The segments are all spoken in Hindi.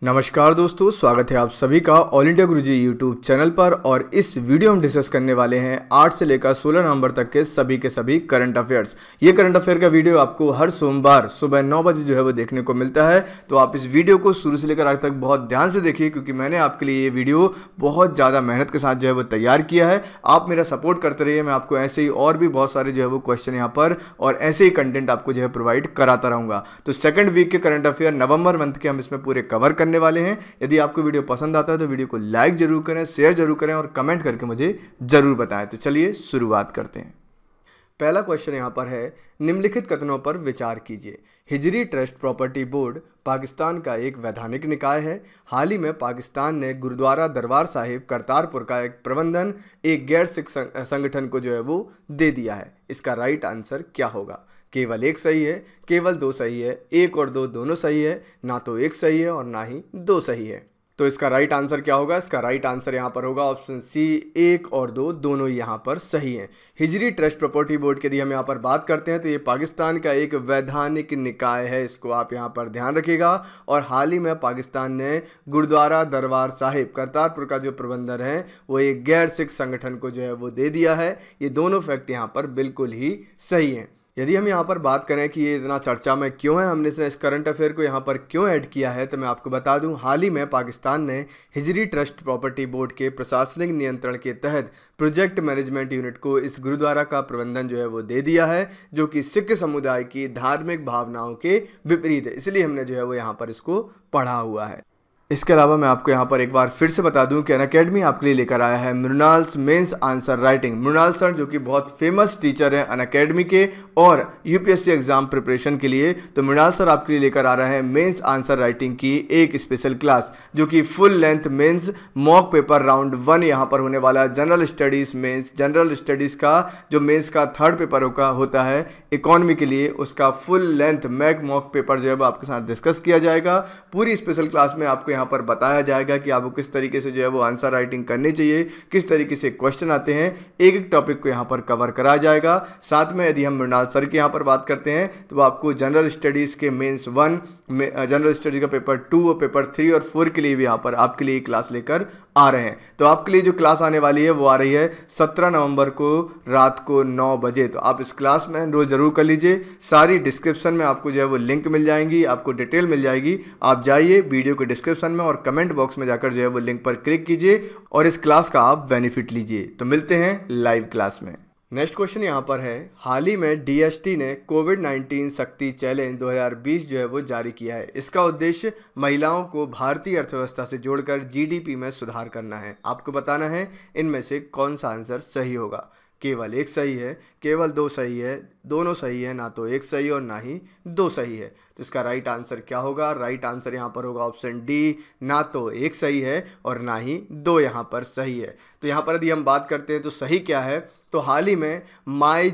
नमस्कार दोस्तों, स्वागत है आप सभी का ऑल इंडिया गुरुजी यूट्यूब चैनल पर। और इस वीडियो में डिस्कस करने वाले हैं 8 से लेकर 16 नवंबर तक के सभी करंट अफेयर्स। ये करंट अफेयर का वीडियो आपको हर सोमवार सुबह 9 बजे जो है वो देखने को मिलता है। तो आप इस वीडियो को शुरू से लेकर आगे तक बहुत ध्यान से देखिए, क्योंकि मैंने आपके लिए ये वीडियो बहुत ज़्यादा मेहनत के साथ जो है वो तैयार किया है। आप मेरा सपोर्ट करते रहिए, मैं आपको ऐसे ही और भी बहुत सारे जो है वो क्वेश्चन यहाँ पर और ऐसे ही कंटेंट आपको जो है प्रोवाइड कराता रहूँगा। तो सेकंड वीक के करंट अफेयर नवंबर मंथ के हम इसमें पूरे कवर करने वाले हैं। यदि आपको वीडियो पसंद आता है तो वीडियो को लाइक जरूर करें, शेयर जरूर करें और कमेंट करके मुझे जरूर बताएं। तो चलिए शुरुआत करते हैं। पहला क्वेश्चन यहां पर है, निम्नलिखित कथनों पर विचार कीजिए। हिजरी ट्रस्ट प्रॉपर्टी बोर्ड पाकिस्तान का एक वैधानिक निकाय है। हाल ही में पाकिस्तान ने गुरुद्वारा दरबार साहिब करतारपुर का एक प्रबंधन एक गैर सिख संगठन को जो है वो दे दिया है। इसका राइट आंसर क्या होगा? केवल एक सही है, केवल दो सही है, एक और दो दोनों सही है, ना तो एक सही है और ना ही दो सही है। तो इसका राइट आंसर क्या होगा? इसका राइट आंसर यहाँ पर होगा ऑप्शन सी, एक और दो दोनों यहाँ पर सही हैं। हिजरी ट्रस्ट प्रॉपर्टी बोर्ड की यदि हम यहाँ पर बात करते हैं तो ये पाकिस्तान का एक वैधानिक निकाय है, इसको आप यहाँ पर ध्यान रखिएगा। और हाल ही में पाकिस्तान ने गुरुद्वारा दरबार साहिब करतारपुर का जो प्रबंधन है वो एक गैर सिख संगठन को जो है वो दे दिया है। ये दोनों फैक्ट यहाँ पर बिल्कुल ही सही हैं। यदि हम यहाँ पर बात करें कि ये इतना चर्चा में क्यों है, हमने इस करंट अफेयर को यहाँ पर क्यों ऐड किया है, तो मैं आपको बता दूं, हाल ही में पाकिस्तान ने हिजरी ट्रस्ट प्रॉपर्टी बोर्ड के प्रशासनिक नियंत्रण के तहत प्रोजेक्ट मैनेजमेंट यूनिट को इस गुरुद्वारा का प्रबंधन जो है वो दे दिया है, जो कि सिख समुदाय की धार्मिक भावनाओं के विपरीत है। इसलिए हमने जो है वो यहाँ पर इसको पढ़ा हुआ है। इसके अलावा मैं आपको यहाँ पर एक बार फिर से बता दूं कि अनअकैडमी आपके लिए लेकर आया है Mrinal's mains answer writing. Mrinal sir जो कि बहुत फेमस टीचर हैं अनअकैडमी के और यूपीएससी एग्जाम प्रिपरेशन के लिए, तो मृणाल सर आपके लिए लेकर आ रहे हैं मेंस आंसर राइटिंग की एक स्पेशल क्लास, जो कि full length mains mock paper round 1 यहाँ पर होने वाला है। General studies mains, general studies का जो मेंस का थर्ड पेपर होता है इकोनॉमी के लिए, उसका फुल लेंथ मैक मॉक पेपर जो है आपके साथ डिस्कस किया जाएगा। पूरी स्पेशल क्लास में आपको यहाँ पर बताया जाएगा कि आपको किस तरीके से जो है वो आंसर राइटिंग करनी चाहिए, किस तरीके से क्वेश्चन आते हैं, एक एक टॉपिक को यहाँ पर कवर कराया जाएगा। साथ में यदि हम मृणाल सर की यहाँ पर बात करते हैं तो आपको जनरल स्टडीज़ के मेंस 1, जनरल स्टडीज़ का पेपर 2 और पेपर 3 और 4 के लिए भी यहाँ पर आपके लिए क्लास लेकर आ रहे हैं। तो आपके लिए जो क्लास आने वाली है वो आ रही है 17 नवंबर को रात को 9 बजे। तो आप इस क्लास में एनरोल जरूर कर लीजिए। सारी डिस्क्रिप्शन में आपको जो है वो लिंक मिल जाएंगी, आपको डिटेल मिल जाएगी। आप जाइए वीडियो के डिस्क्रिप्शन में और कमेंट बॉक्स में जाकर जो है वो लिंक पर क्लिक कीजिए और इस क्लास का आप बेनिफिट लीजिए। तो मिलते हैं लाइव क्लास में। नेक्स्ट क्वेश्चन यहाँ पर है, हाल ही में डीएसटी ने कोविड-19 शक्ति चैलेंज 2020 जो है वो जारी किया है। इसका उद्देश्य महिलाओं को भारतीय अर्थव्यवस्था से जोड़कर जीडीपी में सुधार करना है। आपको बताना है इनमें से कौन सा आंसर सही होगा। केवल एक सही है, केवल दो सही है, दोनों सही है, ना तो एक सही और ना ही दो सही है। तो इसका राइट आंसर क्या होगा? राइट आंसर यहाँ पर होगा ऑप्शन डी, ना तो एक सही है और ना ही दो यहाँ पर सही है। तो यहाँ पर यदि हम बात करते हैं तो सही क्या है, तो हाल ही में माई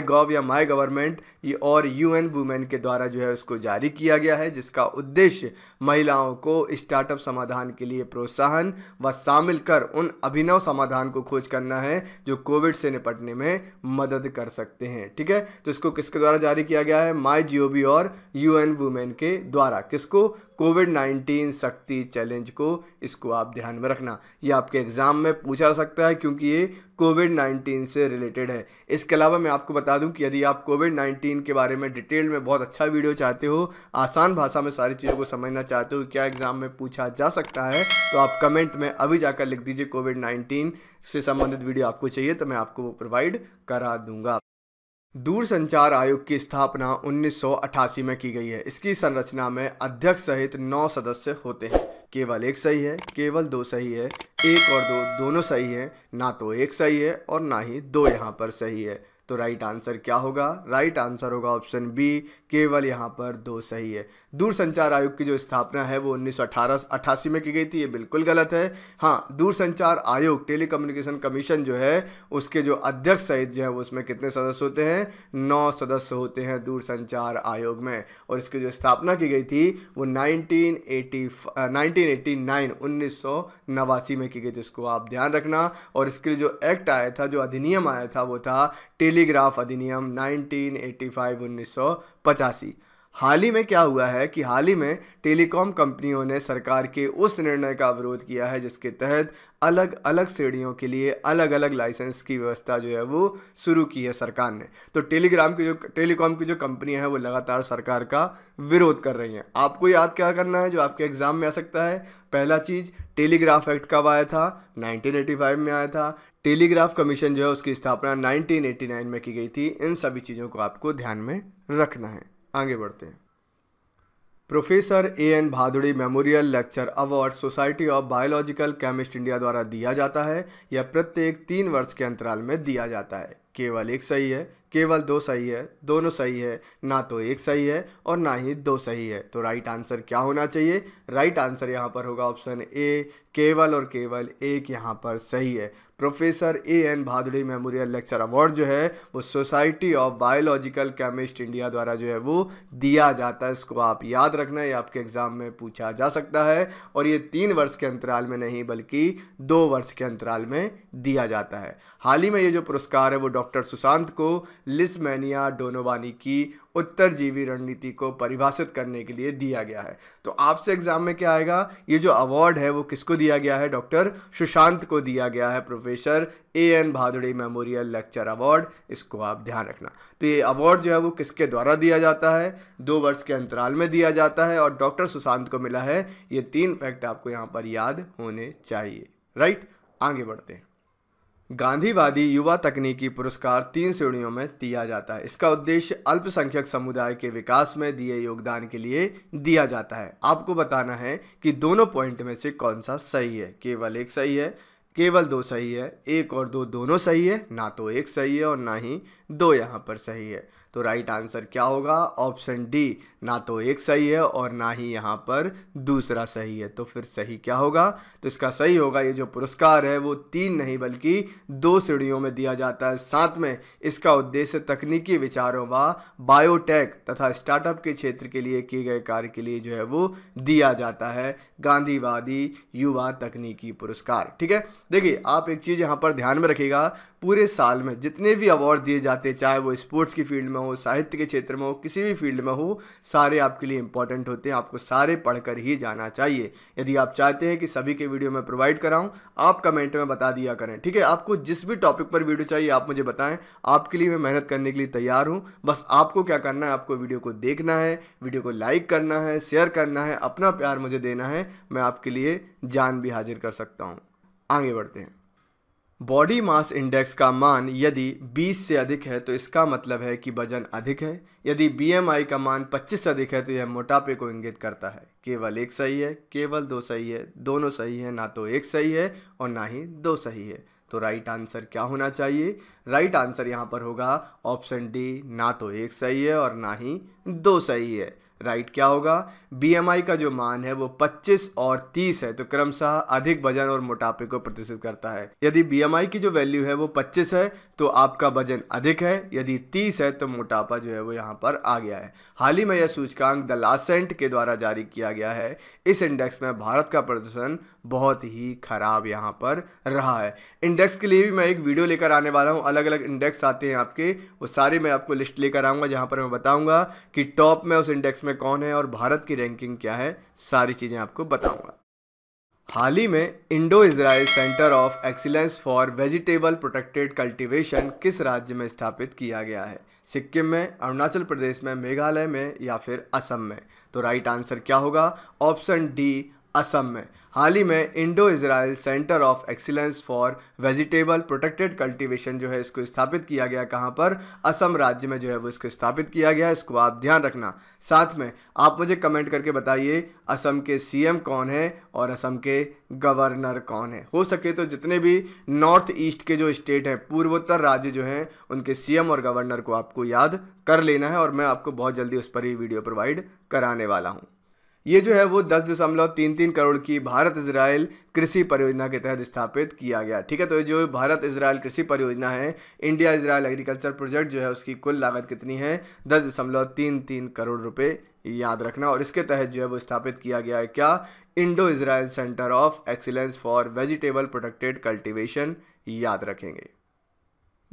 गॉव या माई गवर्नमेंट और यूएन वुमेन के द्वारा जो है उसको जारी किया गया है, जिसका उद्देश्य महिलाओं को स्टार्टअप समाधान के लिए प्रोत्साहन व शामिल कर उन अभिनव समाधान को खोज करना है जो कोविड से निपटने में मदद कर सकते हैं। ठीक है, तो इसको किसके द्वारा जारी किया गया है? माई और यूएन वुमेन के द्वारा। किसको? कोविड-19 शक्ति चैलेंज को। इसको आप ध्यान में रखना, ये आपके एग्जाम में पूछा जा सकता है क्योंकि ये कोविड-19 से रिलेटेड है। इसके अलावा मैं आपको बता दूं कि यदि आप कोविड-19 के बारे में डिटेल में बहुत अच्छा वीडियो चाहते हो, आसान भाषा में सारी चीज़ों को समझना चाहते हो, क्या एग्जाम में पूछा जा सकता है, तो आप कमेंट में अभी जाकर लिख दीजिए कोविड-19 से संबंधित वीडियो आपको चाहिए, तो मैं आपको वो प्रोवाइड करा दूंगा। दूरसंचार आयोग की स्थापना 1988 में की गई है। इसकी संरचना में अध्यक्ष सहित 9 सदस्य होते हैं। केवल एक सही है, केवल दो सही है, एक और दो दोनों सही है, ना तो एक सही है और ना ही दो यहाँ पर सही है। तो राइट आंसर क्या होगा? राइट आंसर होगा ऑप्शन बी, केवल यहाँ पर दो सही है। दूरसंचार आयोग की जो स्थापना है वो 1988 में की गई थी, ये बिल्कुल गलत है। हाँ, दूरसंचार आयोग टेलीकम्युनिकेशन कमीशन जो है उसके जो अध्यक्ष सहित जो है उसमें कितने सदस्य होते हैं? 9 सदस्य होते हैं दूरसंचार आयोग में। और इसकी जो स्थापना की गई थी वो 1989 में की गई, जिसको आप ध्यान रखना। और इसके लिए जो एक्ट आया था, जो अधिनियम आया था, वो था टेलीग्राफ अधिनियम 1985 1985। हाल ही में क्या हुआ है कि हाल ही में टेलीकॉम कंपनियों ने सरकार के उस निर्णय का विरोध किया है जिसके तहत अलग अलग श्रेणियों के लिए अलग अलग लाइसेंस की व्यवस्था जो है वो शुरू की है सरकार ने। तो टेलीकॉम की जो कंपनियां हैं वो लगातार सरकार का विरोध कर रही हैं। आपको याद क्या करना है जो आपके एग्जाम में आ सकता है। पहला चीज़, टेलीग्राफ एक्ट कब आया था? 1985 में आया था। टेलीग्राफ कमीशन जो है उसकी स्थापना 1989 में की गई थी। इन सभी चीज़ों को आपको ध्यान में रखना है। आगे बढ़ते हैं। Professor A.N. Bhaduri memorial lecture award society of biological chemist India द्वारा दिया जाता है। यह प्रत्येक 3 वर्ष के अंतराल में दिया जाता है। केवल एक सही है, केवल 2 सही है, दोनों सही है, ना तो एक सही है और ना ही 2 सही है। तो राइट आंसर क्या होना चाहिए? राइट आंसर यहाँ पर होगा ऑप्शन ए, केवल और केवल एक यहाँ पर सही है। Professor A.N. Bhaduri memorial lecture award जो है वो society of biological chemist India द्वारा जो है वो दिया जाता है। इसको आप याद रखना है, ये आपके एग्जाम में पूछा जा सकता है। और ये 3 वर्ष के अंतराल में नहीं बल्कि 2 वर्ष के अंतराल में दिया जाता है। हाल ही में ये जो पुरस्कार है वो डॉक्टर सुशांत को लिस्मेनिया डोनोवानी की उत्तरजीवी रणनीति को परिभाषित करने के लिए दिया गया है। तो आपसे एग्जाम में क्या आएगा? ये जो अवार्ड है वो किसको दिया गया है? डॉक्टर सुशांत को दिया गया है। Professor A.N. Bhaduri memorial lecture award, इसको आप ध्यान रखना। तो ये अवार्ड जो है वो किसके द्वारा दिया जाता है? 2 वर्ष के अंतराल में दिया जाता है और डॉक्टर सुशांत को मिला है। ये 3 फैक्ट आपको यहाँ पर याद होने चाहिए। राइट, आगे बढ़ते हैं। गांधीवादी युवा तकनीकी पुरस्कार 3 श्रेणियों में दिया जाता है। इसका उद्देश्य अल्पसंख्यक समुदाय के विकास में दिए योगदान के लिए दिया जाता है। आपको बताना है कि दोनों पॉइंट में से कौन सा सही है। केवल एक सही है, केवल 2 सही है, 1 और 2 दोनों सही है, ना तो एक सही है और ना ही 2 यहाँ पर सही है। तो राइट आंसर क्या होगा? ऑप्शन डी, ना तो एक सही है और ना ही यहाँ पर दूसरा सही है। तो फिर सही क्या होगा? तो इसका सही होगा, ये जो पुरस्कार है वो 3 नहीं बल्कि 2 श्रेणियों में दिया जाता है। साथ में इसका उद्देश्य तकनीकी विचारों व बायोटेक तथा स्टार्टअप के क्षेत्र के लिए किए गए कार्य के लिए जो है वो दिया जाता है। गांधीवादी युवा तकनीकी पुरस्कार। ठीक है, देखिए आप एक चीज़ यहाँ पर ध्यान में रखिएगा, पूरे साल में जितने भी अवार्ड दिए जाते हैं, चाहे वो स्पोर्ट्स की फील्ड में हो, साहित्य के क्षेत्र में हो, किसी भी फील्ड में हो, सारे आपके लिए इंपॉर्टेंट होते हैं। आपको सारे पढ़कर ही जाना चाहिए। यदि आप चाहते हैं कि सभी के वीडियो मैं प्रोवाइड कराऊं, आप कमेंट में बता दिया करें। ठीक है, आपको जिस भी टॉपिक पर वीडियो चाहिए आप मुझे बताएं, आपके लिए मैं मेहनत करने के लिए तैयार हूं। बस आपको क्या करना है, आपको वीडियो को देखना है, वीडियो को लाइक करना है, शेयर करना है, अपना प्यार मुझे देना है। मैं आपके लिए जान भी हाजिर कर सकता हूं। आगे बढ़ते हैं। बॉडी मास इंडेक्स का मान यदि 20 से अधिक है तो इसका मतलब है कि वजन अधिक है। यदि BMI का मान 25 से अधिक है तो यह मोटापे को इंगित करता है। केवल एक सही है, केवल 2 सही है, दोनों सही है, ना तो एक सही है और ना ही 2 सही है। तो राइट आंसर क्या होना चाहिए? राइट आंसर यहाँ पर होगा ऑप्शन डी, ना तो एक सही है और ना ही 2 सही है। राइट क्या होगा? BMI का जो मान है वो 25 और 30 है, तो क्रमशः अधिक वजन और मोटापे को प्रदर्शित करता है। यदि BMI की जो वैल्यू है वो 25 है तो आपका वजन अधिक है, यदि 30 है तो मोटापा जो है वो यहाँ पर आ गया है। हाल ही में यह सूचकांक द लासेंट के द्वारा जारी किया गया है। इस इंडेक्स में भारत का प्रदर्शन बहुत ही खराब यहाँ पर रहा है। इंडेक्स के लिए भी मैं एक वीडियो लेकर आने वाला हूँ। अलग अलग इंडेक्स आते हैं आपके, वो सारे मैं आपको लिस्ट लेकर आऊँगा जहाँ पर मैं बताऊँगा कि टॉप में उस इंडेक्स में कौन है और भारत की रैंकिंग क्या है, सारी चीज़ें आपको बताऊंगा। हाल ही में Indo Israel centre of excellence for vegetable protected cultivation किस राज्य में स्थापित किया गया है? सिक्किम में, अरुणाचल प्रदेश में, मेघालय में या फिर असम में? तो राइट आंसर क्या होगा? ऑप्शन डी, असम में। हाल ही में Indo Israel centre of excellence for vegetable protected cultivation जो है इसको स्थापित किया गया। कहाँ पर? असम राज्य में जो है वो इसको स्थापित किया गया। इसको आप ध्यान रखना। साथ में आप मुझे कमेंट करके बताइए असम के CM कौन है और असम के गवर्नर कौन है। हो सके तो जितने भी नॉर्थ ईस्ट के जो स्टेट हैं, पूर्वोत्तर राज्य जो हैं, उनके CM और गवर्नर को आपको याद कर लेना है और मैं आपको बहुत जल्दी उस पर ही वीडियो प्रोवाइड कराने वाला हूँ। ये जो है वो 10.33 करोड़ की भारत इजराइल कृषि परियोजना के तहत स्थापित किया गया। ठीक है, तो जो भारत इजराइल कृषि परियोजना है, इंडिया इजराइल एग्रीकल्चर प्रोजेक्ट जो है, उसकी कुल लागत कितनी है? 10.33 करोड़ रुपए, याद रखना। और इसके तहत जो है वो स्थापित किया गया है क्या? Indo Israel centre of excellence for vegetable protected cultivation, याद रखेंगे।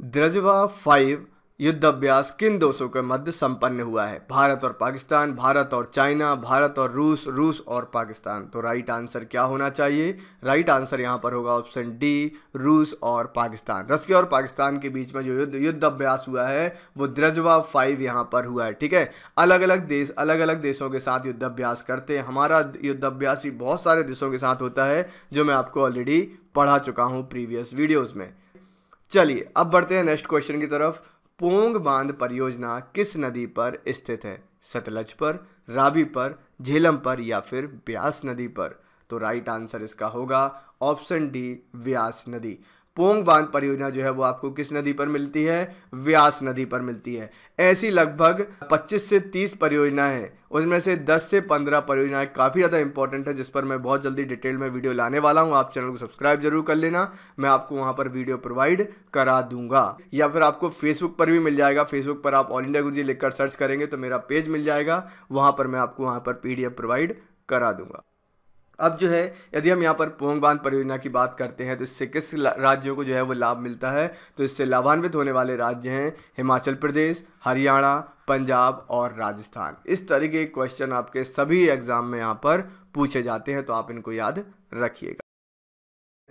द्रजवा 5 युद्ध अभ्यास किन देशों के मध्य संपन्न हुआ है? भारत और पाकिस्तान, भारत और चाइना, भारत और रूस, रूस और पाकिस्तान। तो राइट आंसर क्या होना चाहिए? राइट आंसर यहाँ पर होगा ऑप्शन डी, रूस और पाकिस्तान। रशिया और पाकिस्तान के बीच में जो युद्ध अभ्यास हुआ है वो द्रजवा 5 यहाँ पर हुआ है। ठीक है, अलग अलग देशों के साथ युद्ध अभ्यास करते हैं। हमारा युद्ध अभ्यास भी बहुत सारे देशों के साथ होता है, जो मैं आपको ऑलरेडी पढ़ा चुका हूँ प्रीवियस वीडियोज में। चलिए अब बढ़ते हैं नेक्स्ट क्वेश्चन की तरफ। पोंग बांध परियोजना किस नदी पर स्थित है? सतलज पर, रावी पर, झेलम पर या फिर ब्यास नदी पर? तो राइट आंसर इसका होगा ऑप्शन डी, व्यास नदी। पोंग बांध परियोजना जो है वो आपको किस नदी पर मिलती है? व्यास नदी पर मिलती है। ऐसी लगभग 25 से 30 परियोजनाएं हैं, उसमें से 10 से 15 परियोजनाएं काफ़ी ज़्यादा इंपॉर्टेंट है, जिस पर मैं बहुत जल्दी डिटेल में वीडियो लाने वाला हूं। आप चैनल को सब्सक्राइब जरूर कर लेना, मैं आपको वहां पर वीडियो प्रोवाइड करा दूंगा, या फिर आपको फेसबुक पर भी मिल जाएगा। फेसबुक पर आप ऑल इंडिया गुरुजी लिखकर सर्च करेंगे तो मेरा पेज मिल जाएगा, वहाँ पर मैं आपको वहाँ पर PDF प्रोवाइड करा दूंगा। अब जो है, यदि हम यहाँ पर पोंग बांध परियोजना की बात करते हैं तो इससे किस राज्यों को जो है वो लाभ मिलता है? तो इससे लाभान्वित होने वाले राज्य हैं हिमाचल प्रदेश, हरियाणा, पंजाब और राजस्थान। इस तरीके के क्वेश्चन आपके सभी एग्जाम में यहाँ पर पूछे जाते हैं, तो आप इनको याद रखिएगा।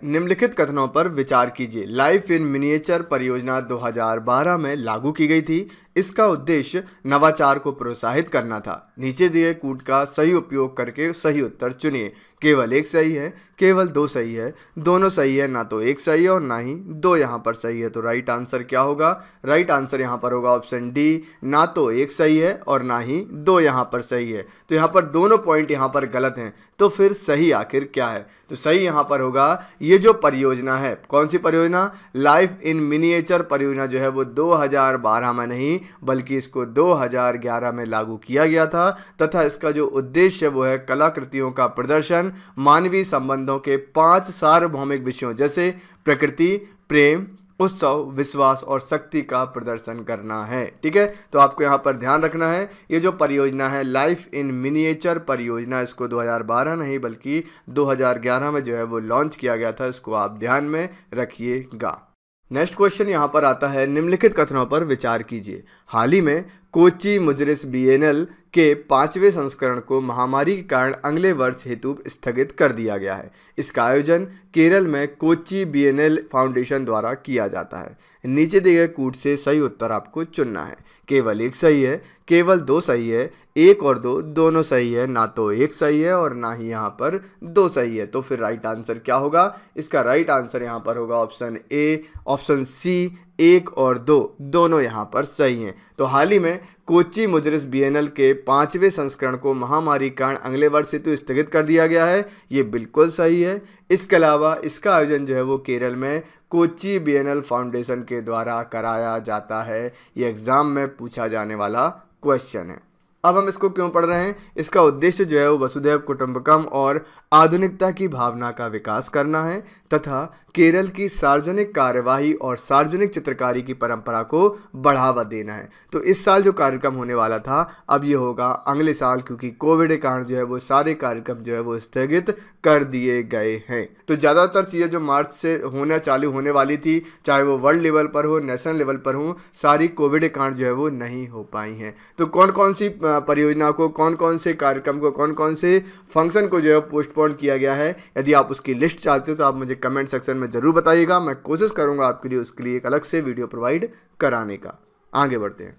निम्नलिखित कथनों पर विचार कीजिए। लाइफ इन मिनिएचर परियोजना 2012 में लागू की गई थी। इसका उद्देश्य नवाचार को प्रोत्साहित करना था। नीचे दिए कूट का सही उपयोग करके सही उत्तर चुनिए। केवल एक सही है, केवल दो सही है, दोनों सही है, ना तो एक सही है और ना ही दो यहाँ पर सही है। तो राइट आंसर क्या होगा? राइट आंसर यहाँ पर होगा ऑप्शन डी, ना तो एक सही है और ना ही दो यहाँ पर सही है। तो यहाँ पर दोनों पॉइंट यहाँ पर गलत हैं, तो फिर सही आखिर क्या है? तो सही यहाँ पर होगा ये जो परियोजना है, कौन सी परियोजना? लाइफ इन मिनिएचर परियोजना जो है वो 2012 में नहीं बल्कि इसको 2011 में लागू किया गया था, तथा इसका जो उद्देश्य वो है कलाकृतियों का प्रदर्शन मानवीय संबंधों के 5 सार्वभौमिक विषयों जैसे प्रकृति, प्रेम, उत्सव, विश्वास और शक्ति का प्रदर्शन करना है। ठीक है, तो आपको यहाँ पर ध्यान रखना है, ये जो परियोजना है लाइफ इन मिनिएचर परियोजना, इसको 2012 नहीं बल्कि 2011 में जो है वो लॉन्च किया गया था। इसको आप ध्यान में रखिएगा। नेक्स्ट क्वेश्चन यहाँ पर आता है, निम्नलिखित कथनों पर विचार कीजिए। हाल ही में कोच्चि मुजरिस बिएनएल के 5वें संस्करण को महामारी के कारण अगले वर्ष हेतु स्थगित कर दिया गया है। इसका आयोजन केरल में कोच्चि बिएनएल फाउंडेशन द्वारा किया जाता है। नीचे दिए गए कूट से सही उत्तर आपको चुनना है। केवल एक सही है, केवल दो सही है, एक और दो दोनों सही है, ना तो एक सही है और ना ही यहाँ पर दो सही है। तो फिर राइट आंसर क्या होगा? इसका राइट आंसर यहाँ पर होगा ऑप्शन ए, ऑप्शन सी, एक और दो दोनों यहाँ पर सही हैं। तो हाल ही में कोच्चि मुजरिस बिएनएल के 5वें संस्करण को महामारी कारण अगले वर्ष हेतु स्थगित कर दिया गया है, ये बिल्कुल सही है। इसके अलावा इसका आयोजन जो है वो केरल में कोच्चि बिएनएल फाउंडेशन के द्वारा कराया जाता है। ये एग्जाम में पूछा जाने वाला क्वेश्चन है। अब हम इसको क्यों पढ़ रहे हैं? इसका उद्देश्य जो है वो वसुधैव कुटुंबकम और आधुनिकता की भावना का विकास करना है तथा केरल की सार्वजनिक कार्यवाही और सार्वजनिक चित्रकारी की परंपरा को बढ़ावा देना है। तो इस साल जो कार्यक्रम होने वाला था अब ये होगा अगले साल, क्योंकि कोविड के कारण जो है वो सारे कार्यक्रम जो है वो स्थगित कर दिए गए हैं। तो ज़्यादातर चीज़ें जो मार्च से होना चालू होने वाली थी, चाहे वो वर्ल्ड लेवल पर हो, नेशनल लेवल पर हो, सारी कोविड के कारण जो है वो नहीं हो पाई हैं। तो कौन कौन सी परियोजना को, कौन कौन से कार्यक्रम को, कौन कौन से फंक्शन को जो है पोस्टपोन किया गया है, यदि आप उसकी लिस्ट चाहते हो तो आप मुझे कमेंट सेक्शन में जरूर बताइएगा। मैं कोशिश करूंगा आपके लिए उसके लिए एक अलग से वीडियो प्रोवाइड कराने का। आगे बढ़ते हैं।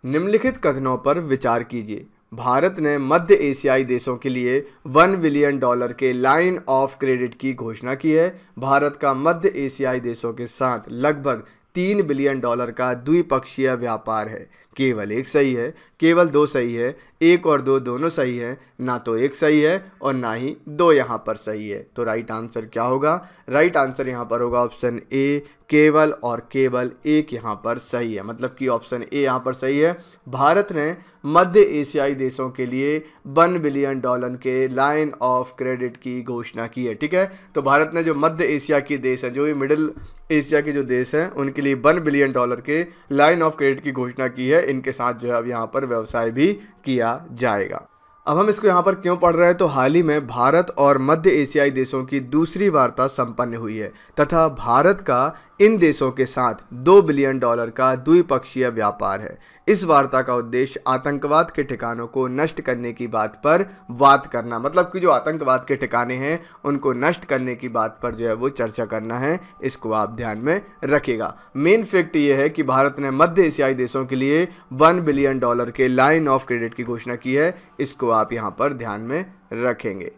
निम्नलिखित कथनों पर विचार कीजिए। भारत ने मध्य एशियाई देशों के लिए $1 बिलियन के लाइन ऑफ क्रेडिट की घोषणा की है। भारत का मध्य एशियाई देशों के साथ लगभग $3 बिलियन का द्विपक्षीय व्यापार है। केवल एक सही है, केवल दो सही है, एक और दो दोनों सही है, ना तो एक सही है और ना ही दो यहाँ पर सही है। तो राइट आंसर क्या होगा? राइट आंसर यहाँ पर होगा ऑप्शन ए, केवल और केवल एक यहाँ पर सही है, मतलब कि ऑप्शन ए यहाँ पर सही है। भारत ने मध्य एशियाई देशों के लिए $1 बिलियन के लाइन ऑफ क्रेडिट की घोषणा की है। ठीक है, तो भारत ने जो मध्य एशिया के देश है, जो भी मिडिल एशिया के जो देश हैं, उनके लिए $1 बिलियन के लाइन ऑफ क्रेडिट की घोषणा की है। इनके साथ जो है अब यहाँ पर व्यवसाय भी किया जाएगा। अब हम इसको यहाँ पर क्यों पढ़ रहे हैं? तो हाल ही में भारत और मध्य एशियाई देशों की दूसरी वार्ता संपन्न हुई है तथा भारत का इन देशों के साथ $2 बिलियन का द्विपक्षीय व्यापार है। इस वार्ता का उद्देश्य आतंकवाद के ठिकानों को नष्ट करने की बात पर बात करना, मतलब कि जो आतंकवाद के ठिकाने हैं उनको नष्ट करने की बात पर जो है वो चर्चा करना है। इसको आप ध्यान में रखिएगा। मेन फैक्ट ये है कि भारत ने मध्य एशियाई देशों के लिए $1 बिलियन के लाइन ऑफ क्रेडिट की घोषणा की है। इसको आप यहाँ पर ध्यान में रखेंगे।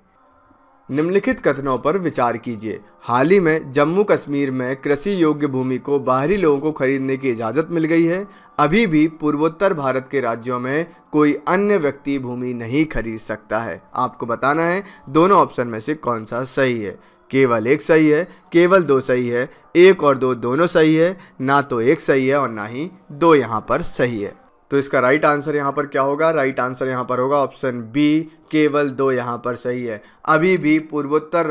निम्नलिखित कथनों पर विचार कीजिए। हाल ही में जम्मू कश्मीर में कृषि योग्य भूमि को बाहरी लोगों को खरीदने की इजाज़त मिल गई है। अभी भी पूर्वोत्तर भारत के राज्यों में कोई अन्य व्यक्ति भूमि नहीं खरीद सकता है। आपको बताना है दोनों ऑप्शन में से कौन सा सही है। केवल एक सही है, केवल दो सही है, एक और दो दोनों सही है, ना तो एक सही है और ना ही दो यहाँ पर सही है। तो इसका राइट आंसर यहाँ पर क्या होगा? राइट आंसर यहाँ पर होगा ऑप्शन बी, केवल दो यहाँ पर सही है। अभी भी पूर्वोत्तर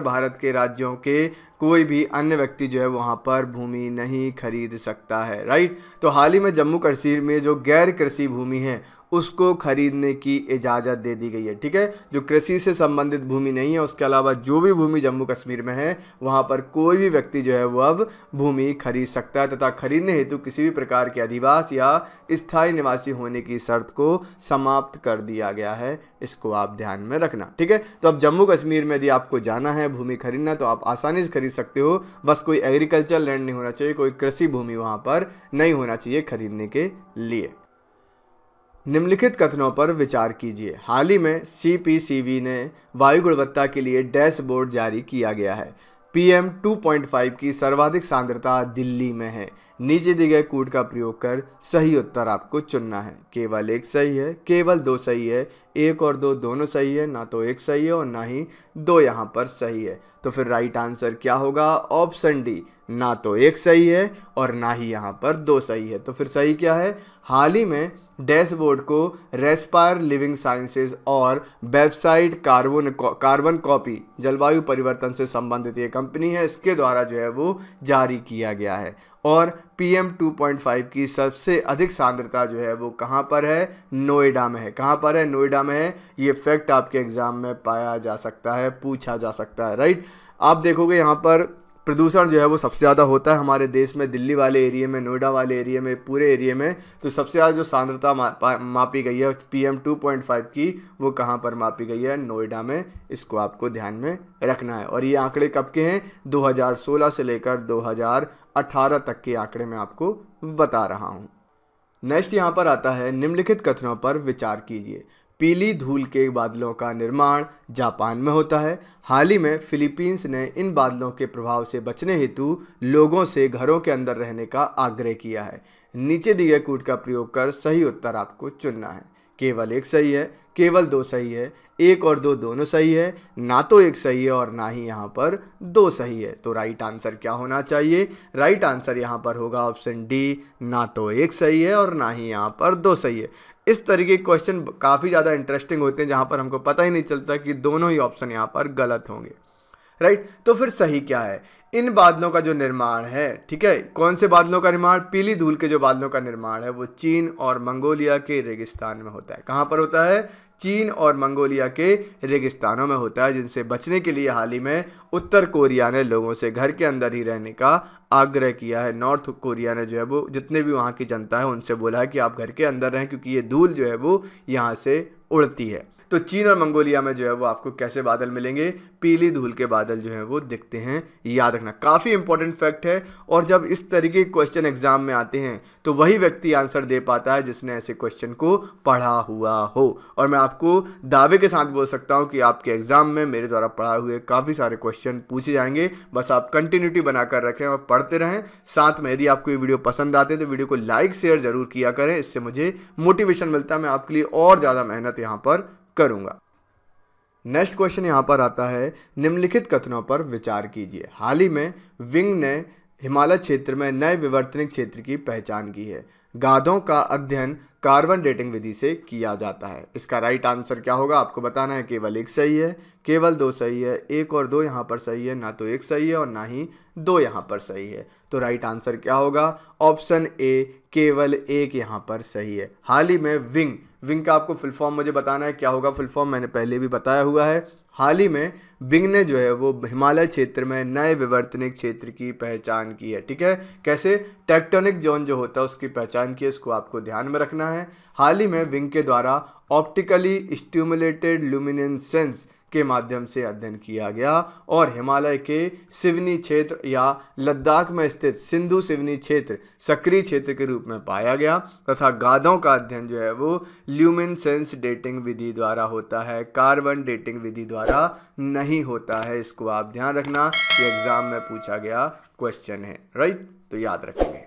भारत के राज्यों के कोई भी अन्य व्यक्ति जो है वहाँ पर भूमि नहीं खरीद सकता है। राइट। तो हाल ही में जम्मू कश्मीर में जो गैर कृषि भूमि है उसको खरीदने की इजाज़त दे दी गई है। ठीक है, जो कृषि से संबंधित भूमि नहीं है उसके अलावा जो भी भूमि जम्मू कश्मीर में है वहाँ पर कोई भी व्यक्ति जो है वो अब भूमि खरीद सकता है तथा खरीदने हेतु किसी भी प्रकार के अधिवास या स्थायी निवासी होने की शर्त को समाप्त कर दिया गया है। इसको आप ध्यान में रखना। ठीक है, तो अब जम्मू कश्मीर में यदि आपको जाना है भूमि खरीदना तो आप आसानी से खरीद सकते हो। बस कोई एग्रीकल्चर लैंड नहीं होना चाहिए, कोई कृषि भूमि वहाँ पर नहीं होना चाहिए खरीदने के लिए। निम्नलिखित कथनों पर विचार कीजिए। हाल ही में CPCB ने वायु गुणवत्ता के लिए डैशबोर्ड जारी किया गया है। PM 2.5 की सर्वाधिक सांद्रता दिल्ली में है। नीचे दिए गए कोड का प्रयोग कर सही उत्तर आपको चुनना है। केवल एक सही है, केवल दो सही है, एक और दो दोनों सही है, ना तो एक सही है और ना ही दो यहाँ पर सही है। तो फिर राइट आंसर क्या होगा? ऑप्शन डी, ना तो एक सही है और ना ही यहाँ पर दो सही है। तो फिर सही क्या है? हाल ही में डैशबोर्ड को रेस्पायर लिविंग साइंसेज और वेबसाइट कार्बन कॉपी जलवायु परिवर्तन से संबंधित ये कंपनी है, इसके द्वारा जो है वो जारी किया गया है। और PM 2.5 की सबसे अधिक सांद्रता जो है वो कहाँ पर है? नोएडा में है। कहाँ पर है? नोएडा में है। ये फैक्ट आपके एग्जाम में पाया जा सकता है, पूछा जा सकता है। राइट। आप देखोगे यहाँ पर प्रदूषण जो है वो सबसे ज़्यादा होता है हमारे देश में, दिल्ली वाले एरिया में, नोएडा वाले एरिया में, पूरे एरिया में। तो सबसे ज़्यादा जो सांद्रता मापी गई है PM 2.5 की वो कहाँ पर मापी गई है? नोएडा में। इसको आपको ध्यान में रखना है। और ये आंकड़े कब के हैं? 2016 से लेकर 2018 तक के आंकड़े मैं आपको बता रहा हूँ। नेक्स्ट यहाँ पर आता है निम्नलिखित कथनों पर विचार कीजिए। पीली धूल के बादलों का निर्माण जापान में होता है। हाल ही में फिलीपींस ने इन बादलों के प्रभाव से बचने हेतु लोगों से घरों के अंदर रहने का आग्रह किया है। नीचे दिए गए कोड का प्रयोग कर सही उत्तर आपको चुनना है। केवल एक सही है, केवल दो सही है, एक और दो दोनों सही है, ना तो एक सही है और ना ही यहाँ पर दो सही है। तो राइट आंसर क्या होना चाहिए? राइट आंसर यहाँ पर होगा ऑप्शन डी, ना तो एक सही है और ना ही यहाँ पर दो सही है। इस तरीके के क्वेश्चन काफ़ी ज़्यादा इंटरेस्टिंग होते हैं जहाँ पर हमको पता ही नहीं चलता कि दोनों ही ऑप्शन यहाँ पर गलत होंगे। राइट। तो फिर सही क्या है? इन बादलों का जो निर्माण है, ठीक है, कौन से बादलों का निर्माण? पीली धूल के जो बादलों का निर्माण है वो चीन और मंगोलिया के रेगिस्तान में होता है। कहाँ पर होता है? चीन और मंगोलिया के रेगिस्तानों में होता है, जिनसे बचने के लिए हाल ही में उत्तर कोरिया ने लोगों से घर के अंदर ही रहने का आग्रह किया है। नॉर्थ कोरिया ने जो है वो जितने भी वहाँ की जनता है उनसे बोला है कि आप घर के अंदर रहें क्योंकि ये धूल जो है वो यहाँ से उड़ती है। तो चीन और मंगोलिया में जो है वो आपको कैसे बादल मिलेंगे? पीली धूल के बादल जो है वो दिखते हैं। याद रखना, काफ़ी इंपॉर्टेंट फैक्ट है। और जब इस तरीके के क्वेश्चन एग्जाम में आते हैं तो वही व्यक्ति आंसर दे पाता है जिसने ऐसे क्वेश्चन को पढ़ा हुआ हो। और मैं आपको दावे के साथ बोल सकता हूँ कि आपके एग्जाम में मेरे द्वारा पढ़ाए हुए काफ़ी सारे क्वेश्चन पूछे जाएंगे। बस आप कंटिन्यूटी बनाकर रखें और पढ़ते रहें। साथ में यदि आपको ये वीडियो पसंद आते हैं तो वीडियो को लाइक शेयर जरूर किया करें, इससे मुझे मोटिवेशन मिलता है, मैं आपके लिए और ज़्यादा मेहनत यहाँ पर करूंगा। नेक्स्ट क्वेश्चन यहां पर आता है, निम्नलिखित कथनों पर विचार कीजिए। हाल ही में विंग ने हिमालय क्षेत्र में नए विवर्तनिक क्षेत्र की पहचान की है। गाधों का अध्ययन कार्बन डेटिंग विधि से किया जाता है। इसका राइट आंसर क्या होगा? आपको बताना है। केवल एक सही है, केवल दो सही है, एक और दो यहाँ पर सही है, ना तो एक सही है और ना ही दो यहाँ पर सही है। तो राइट आंसर क्या होगा? ऑप्शन ए, केवल एक यहाँ पर सही है। हाल ही में विंग का आपको फुल फॉर्म मुझे बताना है क्या होगा फुल फॉर्म, मैंने पहले भी बताया हुआ है। हाल ही में बिंग ने जो है वो हिमालय क्षेत्र में नए विवर्तनिक क्षेत्र की पहचान की है। ठीक है, कैसे? टेक्टोनिक जोन जो होता है उसकी पहचान की है, इसको आपको ध्यान में रखना है। हाल ही में बिंग के द्वारा ऑप्टिकली स्टिमुलेटेड ल्यूमिनेसेंस के माध्यम से अध्ययन किया गया और हिमालय के सिवनी क्षेत्र या लद्दाख में स्थित सिंधु सिवनी क्षेत्र सक्रिय क्षेत्र के रूप में पाया गया तथा गादों का अध्ययन जो है वो ल्यूमिनेसेंस डेटिंग विधि द्वारा होता है, कार्बन डेटिंग विधि द्वारा नहीं होता है। इसको आप ध्यान रखना, ये एग्जाम में पूछा गया क्वेश्चन है, राइट? तो याद रखेंगे।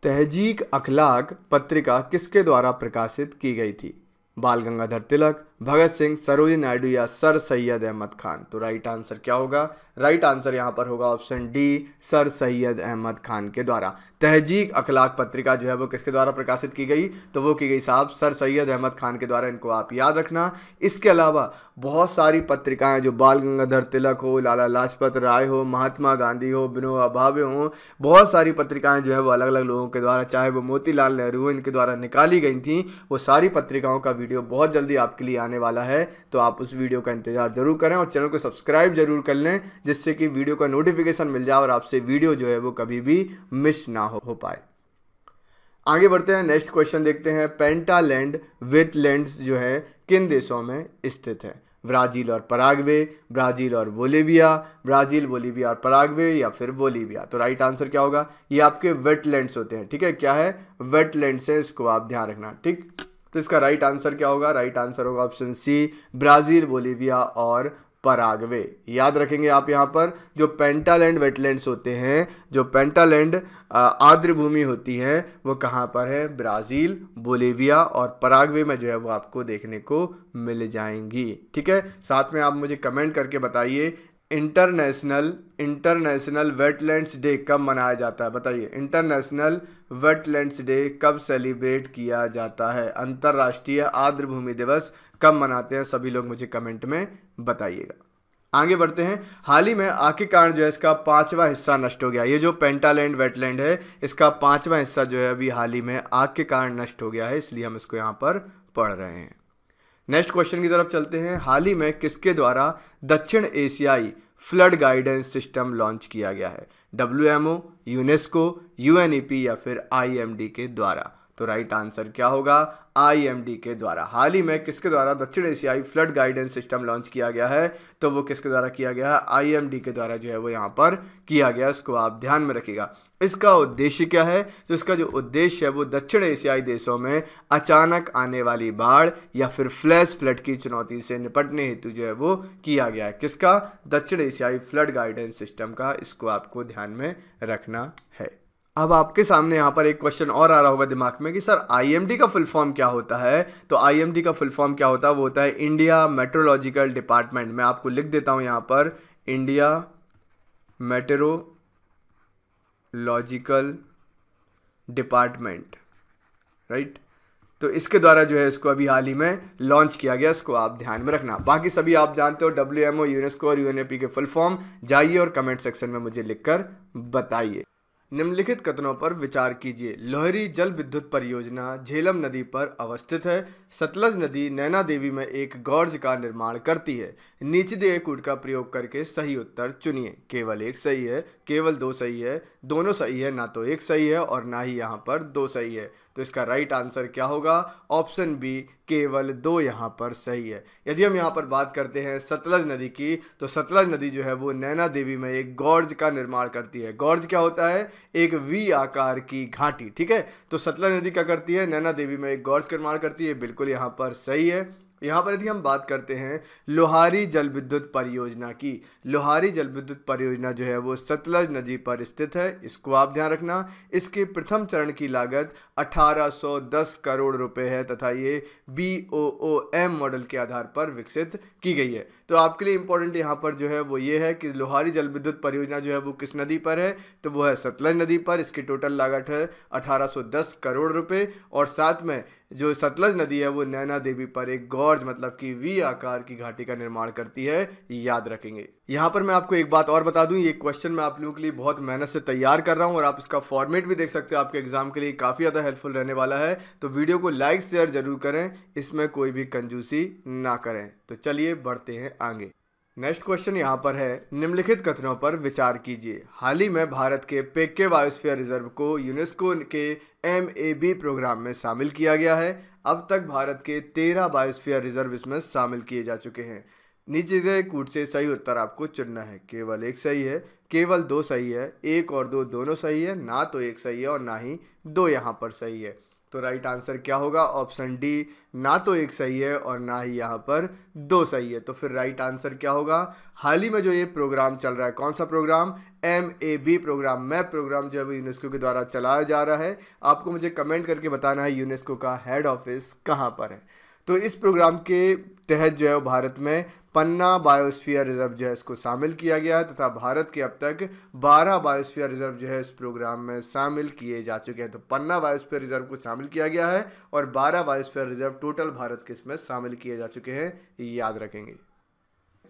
तहजीक अखलाक पत्रिका किसके द्वारा प्रकाशित की गई थी? बाल गंगाधर तिलक, भगत सिंह, सरोजिनी नायडू या सर सैयद अहमद खान? तो राइट आंसर क्या होगा? राइट आंसर यहाँ पर होगा option D, sir Syed Ahmed Khan के द्वारा। तहजीक अखलाक पत्रिका जो है वो किसके द्वारा प्रकाशित की गई? तो वो की गई साहब सर सैयद अहमद खान के द्वारा। इनको आप याद रखना। इसके अलावा बहुत सारी पत्रिकाएं जो बाल गंगाधर तिलक हो, लाला लाजपत राय हो, महात्मा गांधी हो, विनोबा भावे हो, बहुत सारी पत्रिकाएं जो है वो अलग अलग लोगों के द्वारा, चाहे वो मोतीलाल नेहरू हो, इनके द्वारा निकाली गई थी। वो सारी पत्रिकाओं का वीडियो बहुत जल्दी आपके लिए आने वाला है, तो आप उस वीडियो का इंतजार जरूर करें और चैनल को सब्सक्राइब जरूर कर लें, जिससे कि वीडियो का नोटिफिकेशन मिल जाए और आपसे वीडियो जो है वो कभी भी मिस ना हो पाए। आगे बढ़ते हैं, नेक्स्ट क्वेश्चन देखते हैं। पेंटालैंड वेटलैंड्स जो है किन देशों में स्थित है? ब्राजील और पराग्वे, ब्राजील और बोलीविया, ब्राजील, बोलीविया और पराग्वे या फिर बोलीविया? तो राइट आंसर क्या होगा? ये आपके वेटलैंड्स होते हैं। ठीक है, क्या है? वेटलैंड्स है, इसको आप ध्यान रखना। ठीक, तो इसका राइट आंसर क्या होगा? राइट आंसर होगा ऑप्शन सी, ब्राजील, बोलीविया और पराग्वे। याद रखेंगे आप यहाँ पर जो पेंटालैंड वेटलैंड्स होते हैं, जो पेंटालैंड आर्द्र भूमि होती है वो कहाँ पर है? ब्राज़ील, बोलीविया और पराग्वे में जो है वो आपको देखने को मिल जाएंगी। ठीक है, साथ में आप मुझे कमेंट करके बताइए इंटरनेशनल वेटलैंड्स डे कब मनाया जाता है? बताइए, इंटरनेशनल वेटलैंड्स डे कब सेलिब्रेट किया जाता है? अंतर्राष्ट्रीय आर्द्र भूमि दिवस कब मनाते हैं? सभी लोग मुझे कमेंट में बताइएगा। आगे बढ़ते हैं। हाल ही में आग के कारण जो है इसका 5वां हिस्सा नष्ट हो गया। ये जो पेंटालैंड वेटलैंड है इसका 5वां हिस्सा जो है अभी हाल ही में आग के कारण नष्ट हो गया है, इसलिए हम इसको यहाँ पर पढ़ रहे हैं। नेक्स्ट क्वेश्चन की तरफ चलते हैं। हाल ही में किसके द्वारा दक्षिण एशियाई फ्लड गाइडेंस सिस्टम लॉन्च किया गया है? WMO, यूनेस्को, UNEP या फिर IMD के द्वारा? तो राइट आंसर क्या होगा? IMD के द्वारा। हाल ही में किसके द्वारा दक्षिण एशियाई फ्लड गाइडेंस सिस्टम लॉन्च किया गया है? तो वो किसके द्वारा किया गया है? IMD के द्वारा जो है वो यहाँ पर किया गया। इसको आप ध्यान में रखिएगा। इसका उद्देश्य क्या है? तो इसका जो उद्देश्य है वो दक्षिण एशियाई देशों में अचानक आने वाली बाढ़ या फिर फ्लैश फ्लड की चुनौती से निपटने हेतु जो है वो किया गया है। किसका? दक्षिण एशियाई फ्लड गाइडेंस सिस्टम का। इसको आपको ध्यान में रखना है। अब आपके सामने यहाँ पर एक क्वेश्चन और आ रहा होगा दिमाग में कि सर IMD का फुल फॉर्म क्या होता है? तो IMD का फुल फॉर्म क्या होता है? वो होता है इंडिया मेट्रोलॉजिकल डिपार्टमेंट। मैं आपको लिख देता हूँ यहाँ पर, इंडिया मेट्रोलॉजिकल डिपार्टमेंट, राइट? तो इसके द्वारा जो है इसको अभी हाल ही में लॉन्च किया गया। इसको आप ध्यान में रखना। बाकी सभी आप जानते हो, WMO, यूनेस्को और UNEP के फुल फॉर्म। जाइए और कमेंट सेक्शन में मुझे लिखकर बताइए। निम्नलिखित कथनों पर विचार कीजिए। लोहरी जल विद्युत परियोजना झेलम नदी पर अवस्थित है। सतलज नदी नैना देवी में एक गॉर्ज का निर्माण करती है। नीचे दिए कूट का प्रयोग करके सही उत्तर चुनिए। केवल एक सही है, केवल दो सही है, दोनों सही है, ना तो एक सही है और ना ही यहाँ पर दो सही है। तो इसका राइट आंसर क्या होगा? ऑप्शन बी, केवल दो यहाँ पर सही है। यदि हम यहाँ पर बात करते हैं सतलज नदी की, तो सतलज नदी जो है वो नैना देवी में एक गॉर्ज का निर्माण करती है। गॉर्ज क्या होता है? एक V आकार की घाटी। ठीक है, तो सतलज नदी क्या करती है? नैना देवी में एक गॉर्ज का निर्माण करती है। बिल्कुल यहाँ पर सही है। यहाँ पर यदि हम बात करते हैं लोहारी जल विद्युत परियोजना की, लोहारी जल विद्युत परियोजना जो है वो सतलज नदी पर स्थित है। इसको आप ध्यान रखना। इसके प्रथम चरण की लागत 1810 करोड़ रुपए है तथा ये BOOM मॉडल के आधार पर विकसित की गई है। तो आपके लिए इंपॉर्टेंट यहाँ पर जो है वो ये है कि लोहारी जल विद्युत परियोजना जो है वो किस नदी पर है? तो वो है सतलज नदी पर। इसकी टोटल लागत है 1810 करोड़ रुपए और साथ में जो सतलज नदी है वो नैना देवी पर एक गॉर्ज मतलब कि वी आकार की घाटी का निर्माण करती है, याद रखेंगे। यहाँ पर मैं आपको एक बात और बता दूं, ये क्वेश्चन मैं आप लोगों के लिए बहुत मेहनत से तैयार कर रहा हूँ और आप इसका फॉर्मेट भी देख सकते हो, आपके एग्जाम के लिए काफ़ी ज़्यादा हेल्पफुल रहने वाला है। तो वीडियो को लाइक शेयर जरूर करें, इसमें कोई भी कंजूसी ना करें। तो चलिए बढ़ते हैं आगे। नेक्स्ट क्वेश्चन यहाँ पर है, निम्नलिखित कथनों पर विचार कीजिए। हाल ही में भारत के पेक्के बायोस्फीयर रिजर्व को यूनेस्को के MAB प्रोग्राम में शामिल किया गया है। अब तक भारत के 13 बायोस्फीयर रिजर्व इसमें शामिल किए जा चुके हैं। नीचे से कूट से सही उत्तर आपको चुनना है। केवल एक सही है, केवल दो सही है, एक और दो दोनों सही है, ना तो एक सही है और ना ही दो यहाँ पर सही है। तो राइट आंसर क्या होगा? ऑप्शन डी, ना तो एक सही है और ना ही यहाँ पर दो सही है। तो फिर राइट आंसर क्या होगा? हाल ही में जो ये प्रोग्राम चल रहा है, कौन सा program? MAB program, map program जो है यूनेस्को के द्वारा चलाया जा रहा है। आपको मुझे कमेंट करके बताना है यूनेस्को का हेड ऑफिस कहाँ पर है। तो इस प्रोग्राम के तहत जो है भारत में पन्ना बायोस्फीयर रिजर्व जो है इसको शामिल किया गया है तथा भारत के अब तक 12 बायोस्फीयर रिजर्व जो है इस प्रोग्राम में शामिल किए जा चुके हैं। तो पन्ना बायोस्फीयर रिजर्व को शामिल किया गया है और 12 बायोस्फीयर रिजर्व टोटल भारत के इसमें शामिल किए जा चुके हैं, याद रखेंगे।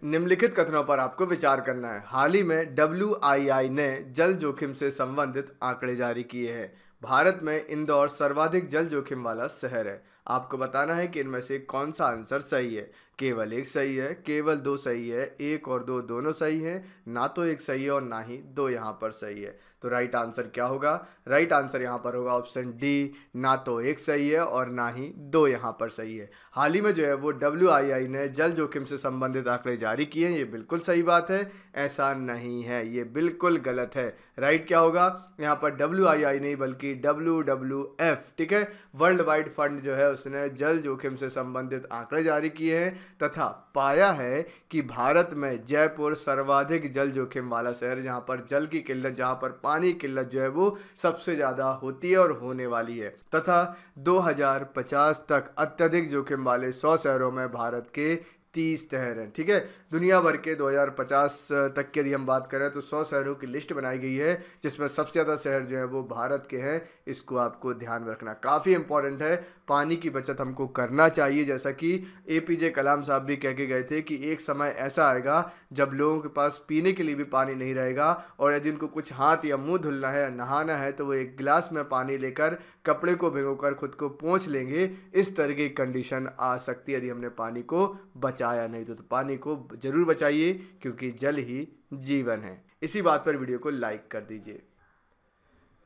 निम्नलिखित कथनों पर आपको विचार करना है। हाल ही में WII ने जल जोखिम से संबंधित आंकड़े जारी किए हैं। भारत में इंदौर सर्वाधिक जल जोखिम वाला शहर है। आपको बताना है कि इनमें से कौन सा आंसर सही है। केवल एक सही है, केवल दो सही है, एक और दो दोनों सही है, ना तो एक सही है और ना ही दो यहाँ पर सही है। तो राइट आंसर क्या होगा? राइट आंसर यहाँ पर होगा ऑप्शन डी, ना तो एक सही है और ना ही दो यहाँ पर सही है। हाल ही में जो है वो WII ने जल जोखिम से संबंधित आंकड़े जारी किए हैं, ये बिल्कुल सही बात है, ऐसा नहीं है, ये बिल्कुल गलत है। राइट क्या होगा? यहाँ पर WII नहीं बल्कि WWF, ठीक है, वर्ल्ड वाइड फंड जो है उसने जल जोखिम से संबंधित आंकड़े जारी किए हैं तथा पाया है कि भारत में जयपुर सर्वाधिक जल जोखिम वाला शहर, जहां पर जल की किल्लत, जहां पर पानी की किल्लत जो है वो सबसे ज़्यादा होती है और होने वाली है तथा 2050 तक अत्यधिक जोखिम वाले 100 शहरों में भारत के 30 शहर हैं। ठीक है, दुनिया भर के 2050 तक की यदि हम बात करें तो 100 शहरों की लिस्ट बनाई गई है जिसमें सबसे ज़्यादा शहर जो है वो भारत के हैं। इसको आपको ध्यान रखना काफ़ी इंपॉर्टेंट है। पानी की बचत हमको करना चाहिए, जैसा कि APJ कलाम साहब भी कह के गए थे कि एक समय ऐसा आएगा जब लोगों के पास पीने के लिए भी पानी नहीं रहेगा और यदि उनको कुछ हाथ या मुँह धुलना है, नहाना है, तो वो एक गिलास में पानी लेकर कपड़े को भिगोकर खुद को पोंछ लेंगे। इस तरह की कंडीशन आ सकती है यदि हमने पानी को बचाया नहीं तो पानी को जरूर बचाइए क्योंकि जल ही जीवन है। इसी बात पर वीडियो को लाइक कर दीजिए।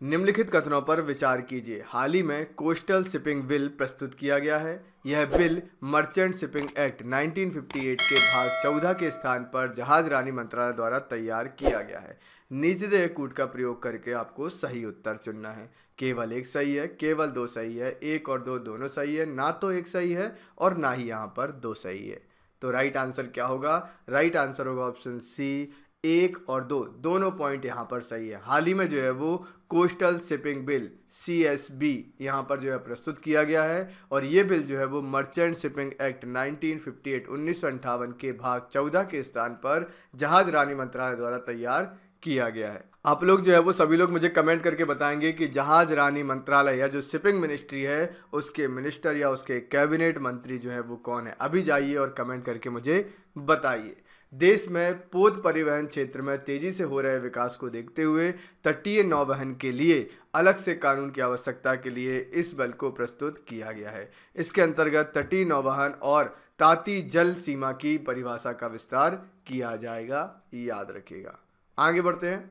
निम्नलिखित कथनों पर विचार कीजिए। हाल ही में कोस्टल शिपिंग बिल प्रस्तुत किया गया है। यह बिल मर्चेंट शिपिंग एक्ट 1958 के भाग 14 के स्थान पर जहाज रानी मंत्रालय द्वारा तैयार किया गया है। नीचे दिए कूट का प्रयोग करके आपको सही उत्तर चुनना है। केवल एक सही है, केवल दो सही है, एक और दो दोनों सही है, ना तो एक सही है और ना ही यहाँ पर दो सही है। तो राइट आंसर क्या होगा? राइट आंसर होगा ऑप्शन सी, एक और दो दोनों पॉइंट यहाँ पर सही है। हाल ही में जो है वो कोस्टल शिपिंग बिल CSB यहाँ पर जो है प्रस्तुत किया गया है और ये बिल जो है वो मर्चेंट शिपिंग एक्ट 1958 1958 के भाग 14 के स्थान पर जहाज रानी मंत्रालय द्वारा तैयार किया गया है। आप लोग जो है वो सभी लोग मुझे कमेंट करके बताएंगे कि जहाज रानी मंत्रालय या जो शिपिंग मिनिस्ट्री है उसके मिनिस्टर या उसके कैबिनेट मंत्री जो है वो कौन है। अभी जाइए और कमेंट करके मुझे बताइए। देश में पोत परिवहन क्षेत्र में तेजी से हो रहे विकास को देखते हुए तटीय नौवहन के लिए अलग से कानून की आवश्यकता के लिए इस बिल को प्रस्तुत किया गया है। इसके अंतर्गत तटीय नौवहन और ताती जल सीमा की परिभाषा का विस्तार किया जाएगा, याद रखिएगा। आगे बढ़ते हैं।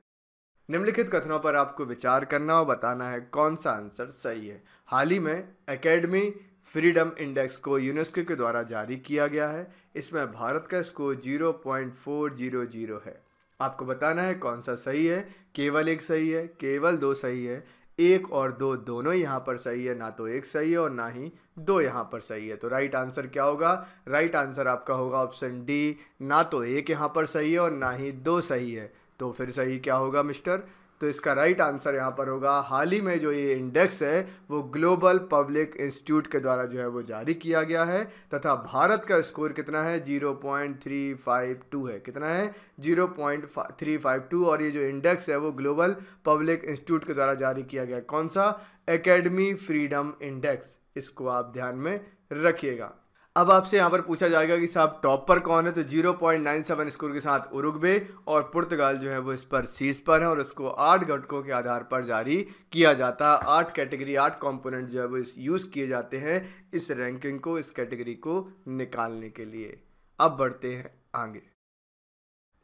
निम्नलिखित कथनों पर आपको विचार करना और बताना है कौन सा आंसर सही है। हाल ही में एकेडमी फ्रीडम इंडेक्स को यूनेस्को के द्वारा जारी किया गया है। इसमें भारत का स्कोर 0.400 है। आपको बताना है कौन सा सही है। केवल एक सही है, केवल दो सही है, एक और दो दोनों यहाँ पर सही है, ना तो एक सही है और ना ही दो यहाँ पर सही है। तो राइट आंसर क्या होगा? राइट आंसर आपका होगा ऑप्शन डी, ना तो एक यहाँ पर सही है और ना ही दो सही है। तो फिर सही क्या होगा मिस्टर? तो इसका राइट आंसर यहाँ पर होगा, हाल ही में जो ये इंडेक्स है वो ग्लोबल पब्लिक इंस्टीट्यूट के द्वारा जो है वो जारी किया गया है तथा भारत का स्कोर कितना है? 0.352 है। कितना है? 0.352। और ये जो इंडेक्स है वो ग्लोबल पब्लिक इंस्टीट्यूट के द्वारा जारी किया गया है। कौन सा? Academy freedom index. इसको आप ध्यान में रखिएगा। अब आपसे यहाँ पर पूछा जाएगा कि साहब टॉप पर कौन है, तो 0.97 स्कोर के साथ उरुग्वे और पुर्तगाल जो है वो इस पर शीर्ष पर है और इसको 8 घटकों के आधार पर जारी किया जाता है। 8 कैटेगरी 8 कंपोनेंट जो है वो यूज़ किए जाते हैं इस रैंकिंग को, इस कैटेगरी को निकालने के लिए। अब बढ़ते हैं आगे।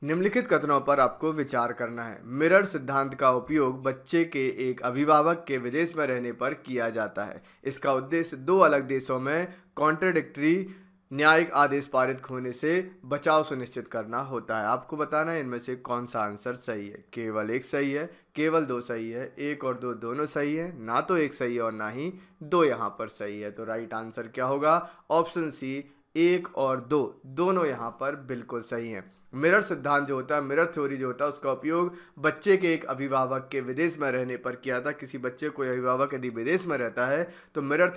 निम्नलिखित कथनों पर आपको विचार करना है। मिरर सिद्धांत का उपयोग बच्चे के एक अभिभावक के विदेश में रहने पर किया जाता है। इसका उद्देश्य दो अलग देशों में कॉन्ट्राडिक्टरी न्यायिक आदेश पारित होने से बचाव सुनिश्चित करना होता है। आपको बताना है इनमें से कौन सा आंसर सही है। केवल एक सही है, केवल दो सही है, एक और दो दोनों सही है, ना तो एक सही है और ना ही दो यहाँ पर सही है। तो राइट आंसर क्या होगा? ऑप्शन सी, एक और दो दोनों यहाँ पर बिल्कुल सही हैं। मिरर सिद्धांत जो होता है, मिरर थ्योरी जो होता है, उसका उपयोग बच्चे के एक अभिभावक के विदेश में रहने पर किया था। किसी बच्चे को अभिभावक यदि विदेश में रहता है तो मिरर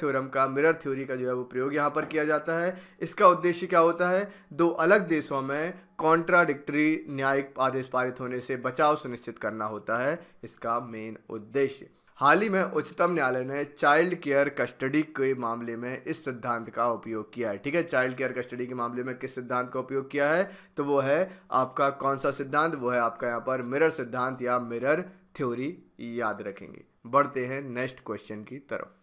थ्योरी का जो है वो प्रयोग यहाँ पर किया जाता है। इसका उद्देश्य क्या होता है? दो अलग देशों में कॉन्ट्राडिक्टरी न्यायिक आदेश पारित होने से बचाव सुनिश्चित करना होता है इसका मेन उद्देश्य। हाल ही में उच्चतम न्यायालय ने चाइल्ड केयर कस्टडी के मामले में इस सिद्धांत का उपयोग किया है। ठीक है, चाइल्ड केयर कस्टडी के मामले में किस सिद्धांत का उपयोग किया है? तो वो है आपका कौन सा सिद्धांत? वो है आपका यहाँ पर मिरर सिद्धांत या मिरर थ्योरी, याद रखेंगे। बढ़ते हैं नेक्स्ट क्वेश्चन की तरफ।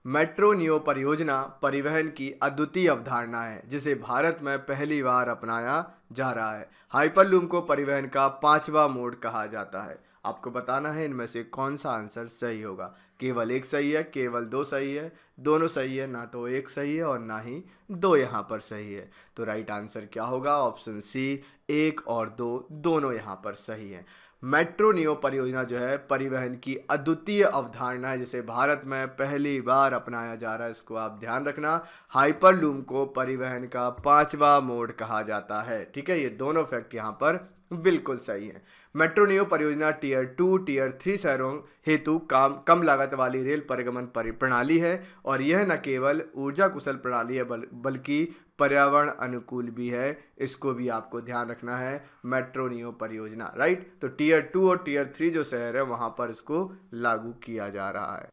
मेट्रो नियो परियोजना परिवहन की अद्वितीय अवधारणा है जिसे भारत में पहली बार अपनाया जा रहा है। हाइपरलूम को परिवहन का 5वां मोड कहा जाता है। आपको बताना है इनमें से कौन सा आंसर सही होगा। केवल एक सही है, केवल दो सही है, दोनों सही है, ना तो एक सही है और ना ही दो यहाँ पर सही है। तो राइट आंसर क्या होगा? ऑप्शन सी, एक और दो दोनों यहाँ पर सही है। मेट्रो नियो परियोजना जो है परिवहन की अद्वितीय अवधारणा है जिसे भारत में पहली बार अपनाया जा रहा है, इसको आप ध्यान रखना। हाइपरलूम को परिवहन का 5वां मोड कहा जाता है। ठीक है, ये दोनों फैक्ट यहाँ पर बिल्कुल सही है। मेट्रो नियो परियोजना टियर 2 टियर 3 शहरों हेतु कम लागत वाली रेल परिवहन प्रणाली है और यह न केवल ऊर्जा कुशल प्रणाली है बल्कि पर्यावरण अनुकूल भी है। इसको भी आपको ध्यान रखना है, मेट्रो नियो परियोजना। राइट, तो टियर 2 और टियर 3 जो शहर है वहाँ पर इसको लागू किया जा रहा है।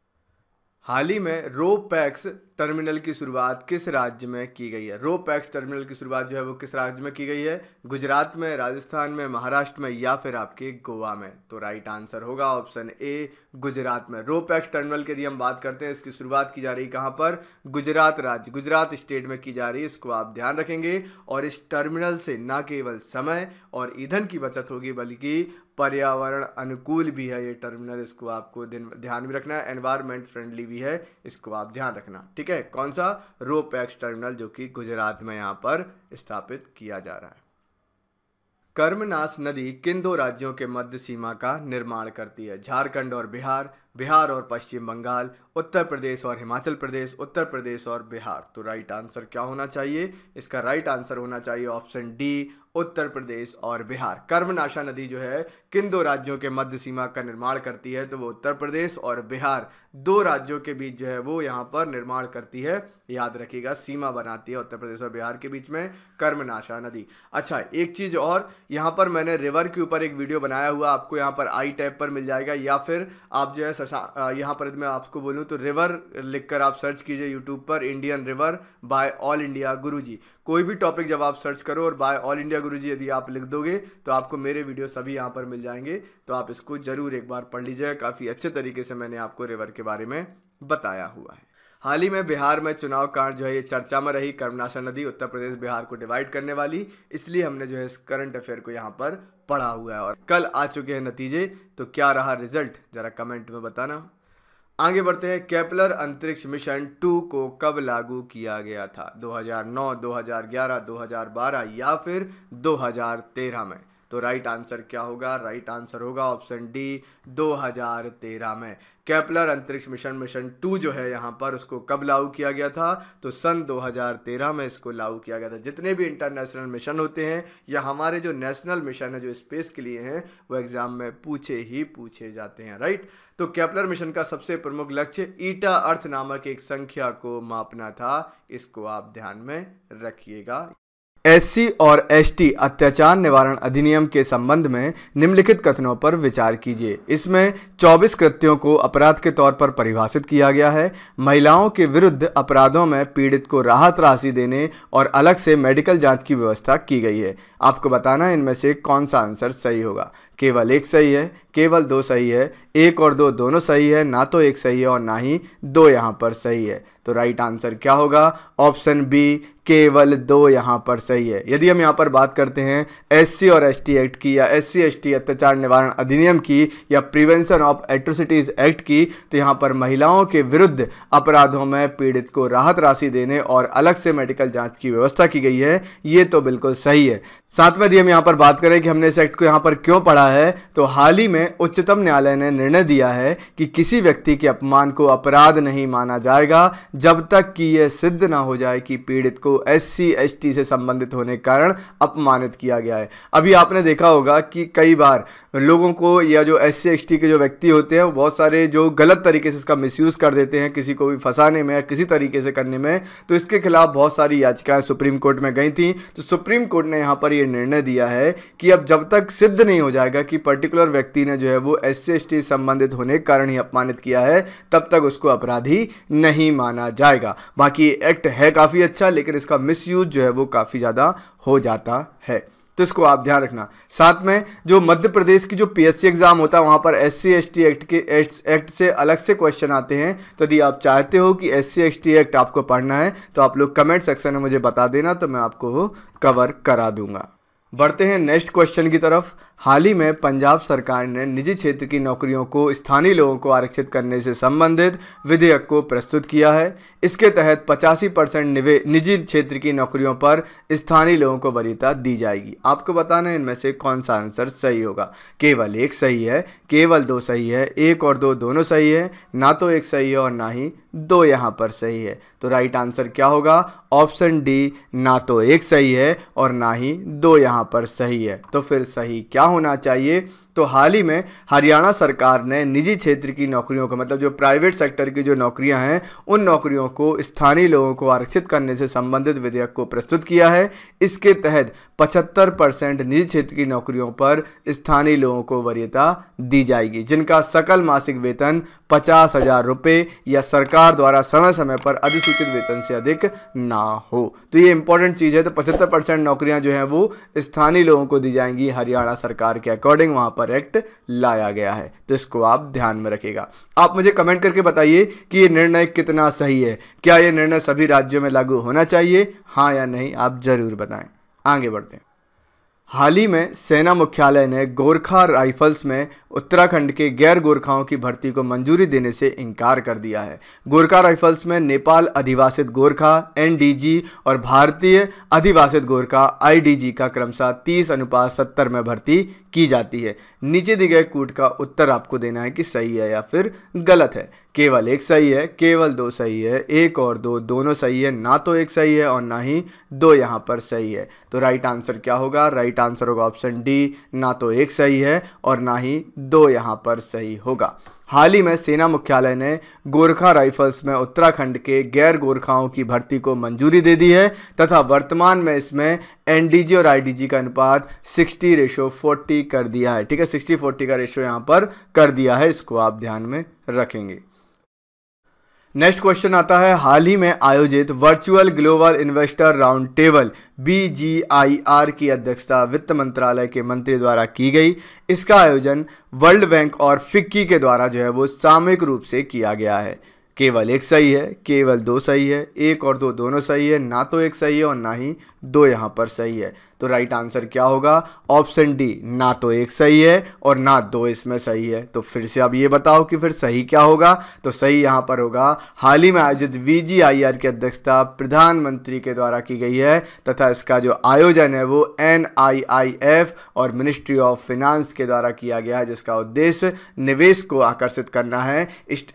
हाल ही में रो पैक्स टर्मिनल की शुरुआत किस राज्य में की गई है? रो पैक्स टर्मिनल की शुरुआत जो है वो किस राज्य में की गई है? गुजरात में, राजस्थान में, महाराष्ट्र में या फिर आपके गोवा में? तो राइट आंसर होगा ऑप्शन ए, गुजरात में। रो पैक्स टर्मिनल की यदि हम बात करते हैं, इसकी शुरुआत की जा रही कहाँ पर? गुजरात राज्य, गुजरात स्टेट में की जा रही है। इसको आप ध्यान रखेंगे और इस टर्मिनल से न केवल समय और ईंधन की बचत होगी बल्कि पर्यावरण अनुकूल भी है ये टर्मिनल। इसको आपको ध्यान में रखना है, एनवायरमेंट फ्रेंडली भी है, इसको आप ध्यान रखना। ठीक है, कौन सा? रो पैक्स टर्मिनल जो कि गुजरात में यहाँ पर स्थापित किया जा रहा है। कर्मनाश नदी किन दो राज्यों के मध्य सीमा का निर्माण करती है? झारखंड और बिहार, बिहार और पश्चिम बंगाल, उत्तर प्रदेश और हिमाचल प्रदेश, उत्तर प्रदेश और बिहार। तो राइट आंसर क्या होना चाहिए? इसका राइट आंसर होना चाहिए ऑप्शन डी, उत्तर प्रदेश और बिहार। कर्मनाशा नदी जो है किन दो राज्यों के मध्य सीमा का निर्माण करती है? तो वो उत्तर प्रदेश और बिहार दो राज्यों के बीच जो है वो यहाँ पर निर्माण करती है। याद रखिएगा, सीमा बनाती है उत्तर प्रदेश और बिहार के बीच में कर्मनाशा नदी। अच्छा, एक चीज़ और, यहाँ पर मैंने रिवर के ऊपर एक वीडियो बनाया हुआ, आपको यहाँ पर आई टैब पर मिल जाएगा या फिर आप जो है यहाँ पर मैं आपको बोलूँ तो रिवर लिखकर आप सर्च कीजिए यूट्यूब पर, Indian river by all India Guruji. कोई भी टॉपिक जब आप सर्च करो और बाय ऑल इंडिया गुरुजी यदि आप लिख दोगे तो आपको मेरे वीडियो सभी यहाँ पर मिल जाएंगे। तो आप इसको जरूर एक बार पढ़ लीजिएगा, काफ़ी अच्छे तरीके से मैंने आपको रिवर के बारे में बताया हुआ है। हाल ही में बिहार में चुनाव कांड जो है ये चर्चा में रही। कर्मनाशा नदी उत्तर प्रदेश बिहार को डिवाइड करने वाली, इसलिए हमने जो है इस करंट अफेयर को यहाँ पर पढ़ा हुआ है और कल आ चुके हैं नतीजे। तो क्या रहा रिजल्ट, जरा कमेंट में बताना। आगे बढ़ते हैं। केपलर अंतरिक्ष मिशन 2 को कब लागू किया गया था? 2009, 2011, 2012 या फिर 2013 में? तो राइट आंसर क्या होगा? राइट आंसर होगा ऑप्शन डी, 2013 में। केपलर अंतरिक्ष मिशन 2 जो है यहाँ पर उसको कब लागू किया गया था? तो सन 2013 में इसको लागू किया गया था। जितने भी इंटरनेशनल मिशन होते हैं या हमारे जो नेशनल मिशन है जो स्पेस के लिए हैं वो एग्जाम में पूछे जाते हैं। राइट, तो केपलर मिशन का सबसे प्रमुख लक्ष्य ईटा अर्थ नामक एक संख्या को मापना था। इसको आप ध्यान में रखिएगा। एससी और एसटी अत्याचार निवारण अधिनियम के संबंध में निम्नलिखित कथनों पर विचार कीजिए। इसमें 24 कृत्यों को अपराध के तौर पर परिभाषित किया गया है। महिलाओं के विरुद्ध अपराधों में पीड़ित को राहत राशि देने और अलग से मेडिकल जांच की व्यवस्था की गई है। आपको बताना है इनमें से कौन सा आंसर सही होगा। केवल एक सही है, केवल दो सही है, एक और दो दोनों सही है, ना तो एक सही है और ना ही दो यहाँ पर सही है। तो राइट आंसर क्या होगा? ऑप्शन बी, केवल दो यहाँ पर सही है। यदि हम यहाँ पर बात करते हैं एससी और एसटी एक्ट की या एससी एसटी अत्याचार निवारण अधिनियम की या प्रिवेंशन ऑफ एट्रोसिटीज एक्ट की, तो यहाँ पर महिलाओं के विरुद्ध अपराधों में पीड़ित को राहत राशि देने और अलग से मेडिकल जांच की व्यवस्था की गई है। ये तो बिल्कुल सही है। साथ में यदि हम यहाँ पर बात करें कि हमने इस एक्ट को यहाँ पर क्यों पढ़ा है, तो हाल ही में उच्चतम न्यायालय ने निर्णय दिया है कि किसी व्यक्ति के अपमान को अपराध नहीं माना जाएगा जब तक कि यह सिद्ध ना हो जाए कि पीड़ित को एससी एसटी से संबंधित होने के कारण अपमानित किया गया है। अभी आपने देखा होगा कि कई बार लोगों को या जो एससी एसटी के जो व्यक्ति होते हैं वो बहुत सारे जो गलत तरीके से इसका मिसयूज़ कर देते हैं, किसी को भी फंसाने में या किसी तरीके से करने में। तो इसके खिलाफ बहुत सारी याचिकाएं सुप्रीम कोर्ट में गई थी। तो सुप्रीम कोर्ट ने यहाँ पर ये निर्णय दिया है कि अब जब तक सिद्ध नहीं हो जाएगा कि पर्टिकुलर व्यक्ति ने जो है वो एससी एसटी से संबंधित होने के कारण ही अपमानित किया है, तब तक उसको अपराधी नहीं माना जाएगा। बाकी एक्ट है काफ़ी अच्छा, लेकिन इसका मिसयूज जो है वो काफ़ी ज़्यादा हो जाता है, तो इसको आप ध्यान रखना। साथ में जो मध्य प्रदेश की जो पीएससी एग्जाम होता है वहाँ पर एससी एसटी एक्ट से अलग से क्वेश्चन आते हैं। तो यदि आप चाहते हो कि एससी एसटी एक्ट आपको पढ़ना है तो आप लोग कमेंट सेक्शन में मुझे बता देना, तो मैं आपको वो कवर करा दूंगा। बढ़ते हैं नेक्स्ट क्वेश्चन की तरफ। हाल ही में पंजाब सरकार ने निजी क्षेत्र की नौकरियों को स्थानीय लोगों को आरक्षित करने से संबंधित विधेयक को प्रस्तुत किया है। इसके तहत 85% निजी क्षेत्र की नौकरियों पर स्थानीय लोगों को वरीयता दी जाएगी। आपको बताना है इनमें से कौन सा आंसर सही होगा। केवल एक सही है, केवल दो सही है, एक और दो दोनों सही है, ना तो एक सही है और ना ही दो यहाँ पर सही है। तो राइट आंसर क्या होगा? ऑप्शन डी, ना तो एक सही है और ना ही दो यहाँ पर सही है। तो फिर सही क्या होना चाहिए? तो हाल ही में हरियाणा सरकार ने निजी क्षेत्र की नौकरियों को, मतलब जो प्राइवेट सेक्टर की जो नौकरियां हैं, उन नौकरियों को स्थानीय लोगों को आरक्षित करने से संबंधित विधेयक को प्रस्तुत किया है। इसके तहत 75% निजी क्षेत्र की नौकरियों पर स्थानीय लोगों को वरीयता दी जाएगी, जिनका सकल मासिक वेतन 50,000 रुपये या सरकार द्वारा समय समय पर अधिसूचित वेतन से अधिक ना हो। तो ये इंपॉर्टेंट चीज़ है। तो 75% नौकरियां जो हैं वो स्थानीय लोगों को दी जाएंगी हरियाणा सरकार के अकॉर्डिंग वहाँ पर एक्ट लाया गया है। तो इसको आप ध्यान में रखिएगा। आप मुझे कमेंट करके बताइए कि ये निर्णय कितना सही है। क्या ये निर्णय सभी राज्यों में लागू होना चाहिए, हाँ या नहीं? आप जरूर बताएं। आगे बढ़ते हैं। हाल ही में सेना मुख्यालय ने गोरखा राइफल्स में उत्तराखंड के गैर गोरखाओं की भर्ती को मंजूरी देने से इनकार कर दिया है। गोरखा राइफल्स में नेपाल अधिवासित गोरखा एनडीजी और भारतीय अधिवासित गोरखा आईडीजी का क्रमशः 30:70 में भर्ती की जाती है। नीचे दिए गए कूट का उत्तर आपको देना है कि सही है या फिर गलत है। केवल एक सही है, केवल दो सही है, एक और दो दोनों सही है, ना तो एक सही है और ना ही दो यहाँ पर सही है। तो राइट आंसर क्या होगा? राइट आंसर होगा ऑप्शन डी, ना तो एक सही है और ना ही दो यहाँ पर सही होगा। हाल ही में सेना मुख्यालय ने गोरखा राइफल्स में उत्तराखंड के गैर गोरखाओं की भर्ती को मंजूरी दे दी है तथा वर्तमान में इसमें एनडीजी और आईडीजी का अनुपात 60:40 कर दिया है। ठीक है, 60-40 का रेशो यहाँ पर कर दिया है। इसको आप ध्यान में रखेंगे। नेक्स्ट क्वेश्चन आता है, हाल ही में आयोजित virtual global investor round table BGIR की अध्यक्षता वित्त मंत्रालय के मंत्री द्वारा की गई। इसका आयोजन वर्ल्ड बैंक और फिक्की के द्वारा जो है वो सामूहिक रूप से किया गया है। केवल एक सही है, केवल दो सही है, एक और दो दोनों सही है, ना तो एक सही है और ना ही दो यहाँ पर सही है। तो राइट आंसर क्या होगा? ऑप्शन डी, ना तो एक सही है और ना दो इसमें सही है। तो फिर से अब ये बताओ कि फिर सही क्या होगा? तो सही यहाँ पर होगा, हाल ही में आयोजित BGIR की अध्यक्षता प्रधानमंत्री के द्वारा की गई है तथा इसका जो आयोजन है वो NIIF और मिनिस्ट्री ऑफ फिनांस के द्वारा किया गया है, जिसका उद्देश्य निवेश को आकर्षित करना है,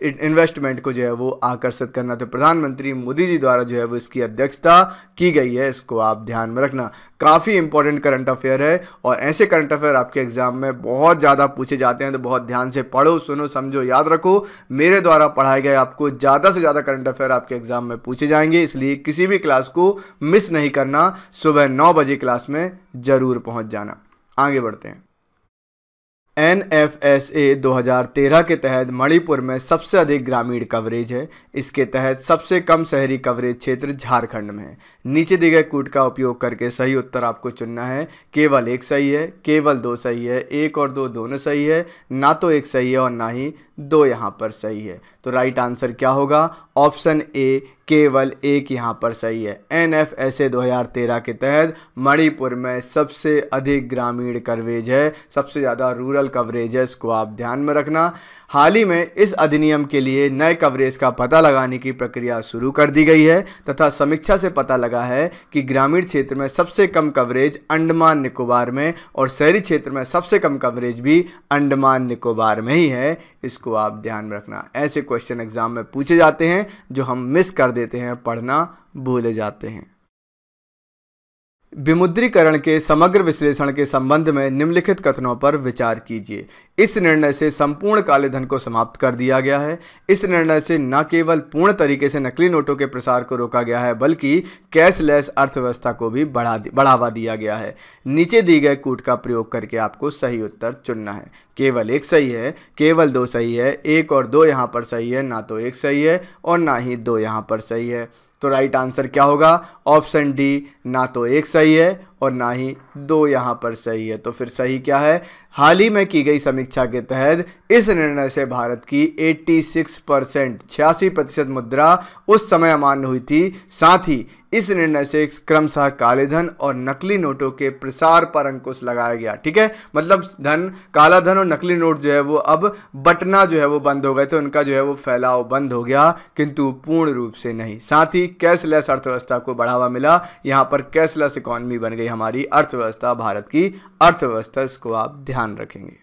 इन्वेस्टमेंट को जो है वो आकर्षित करना। तो प्रधानमंत्री मोदी जी द्वारा जो है वो इसकी अध्यक्षता की गई है। इसको आप ध्यान में रखना। काफ़ी इंपॉर्टेंट करंट अफेयर है और ऐसे करंट अफेयर आपके एग्जाम में बहुत ज़्यादा पूछे जाते हैं, तो बहुत ध्यान से पढ़ो, सुनो, समझो, याद रखो। मेरे द्वारा पढ़ाए गए आपको ज़्यादा से ज़्यादा करंट अफेयर आपके एग्जाम में पूछे जाएंगे, इसलिए किसी भी क्लास को मिस नहीं करना। सुबह 9 बजे क्लास में ज़रूर पहुँच जाना। आगे बढ़ते हैं। NFSA 2013 के तहत मणिपुर में सबसे अधिक ग्रामीण कवरेज है। इसके तहत सबसे कम शहरी कवरेज क्षेत्र झारखंड में है। नीचे दिए गए कूट का उपयोग करके सही उत्तर आपको चुनना है। केवल एक सही है, केवल दो सही है, एक और दो दोनों सही है, ना तो एक सही है और ना ही दो यहाँ पर सही है। तो राइट आंसर क्या होगा? ऑप्शन ए, केवल एक यहाँ पर सही है। NFSA 2013 के तहत मणिपुर में सबसे अधिक ग्रामीण कवरेज है, सबसे ज़्यादा रूरल कवरेज है, इसको आप ध्यान में रखना। हाल ही में इस अधिनियम के लिए नए कवरेज का पता लगाने की प्रक्रिया शुरू कर दी गई है तथा समीक्षा से पता लगा है कि ग्रामीण क्षेत्र में सबसे कम कवरेज अंडमान निकोबार में और शहरी क्षेत्र में सबसे कम कवरेज भी अंडमान निकोबार में ही है। इसको आप ध्यान में रखना। ऐसे क्वेश्चन एग्जाम में पूछे जाते हैं जो हम मिस कर देते हैं, पढ़ना भूल जाते हैं। विमुद्रीकरण के समग्र विश्लेषण के संबंध में निम्नलिखित कथनों पर विचार कीजिए। इस निर्णय से संपूर्ण काले धन को समाप्त कर दिया गया है। इस निर्णय से न केवल पूर्ण तरीके से नकली नोटों के प्रसार को रोका गया है बल्कि कैशलेस अर्थव्यवस्था को भी बढ़ावा दिया गया है। नीचे दिए गए कूट का प्रयोग करके आपको सही उत्तर चुनना है। केवल एक सही है, केवल दो सही है, एक और दो यहाँ पर सही है, ना तो एक सही है और ना ही दो यहाँ पर सही है। तो राइट आंसर क्या होगा? ऑप्शन डी, ना तो एक सही है और ना ही दो यहाँ पर सही है। तो फिर सही क्या है? हाल ही में की गई समीक्षा के तहत इस निर्णय से भारत की 86% मुद्रा उस समय अमान्य हुई थी। साथ ही इस निर्णय से क्रमशः काले धन और नकली नोटों के प्रसार पर अंकुश लगाया गया। ठीक है, मतलब काला धन और नकली नोट जो है वो अब बटना जो है वो बंद हो गए थे, उनका जो है वो फैलाव बंद हो गया, किंतु पूर्ण रूप से नहीं। साथ ही कैशलेस अर्थव्यवस्था को बढ़ावा मिला। यहाँ पर कैशलेस इकॉनमी बन गई हमारी अर्थव्यवस्था, भारत की अर्थव्यवस्था। इसको आप ध्यान रखेंगे।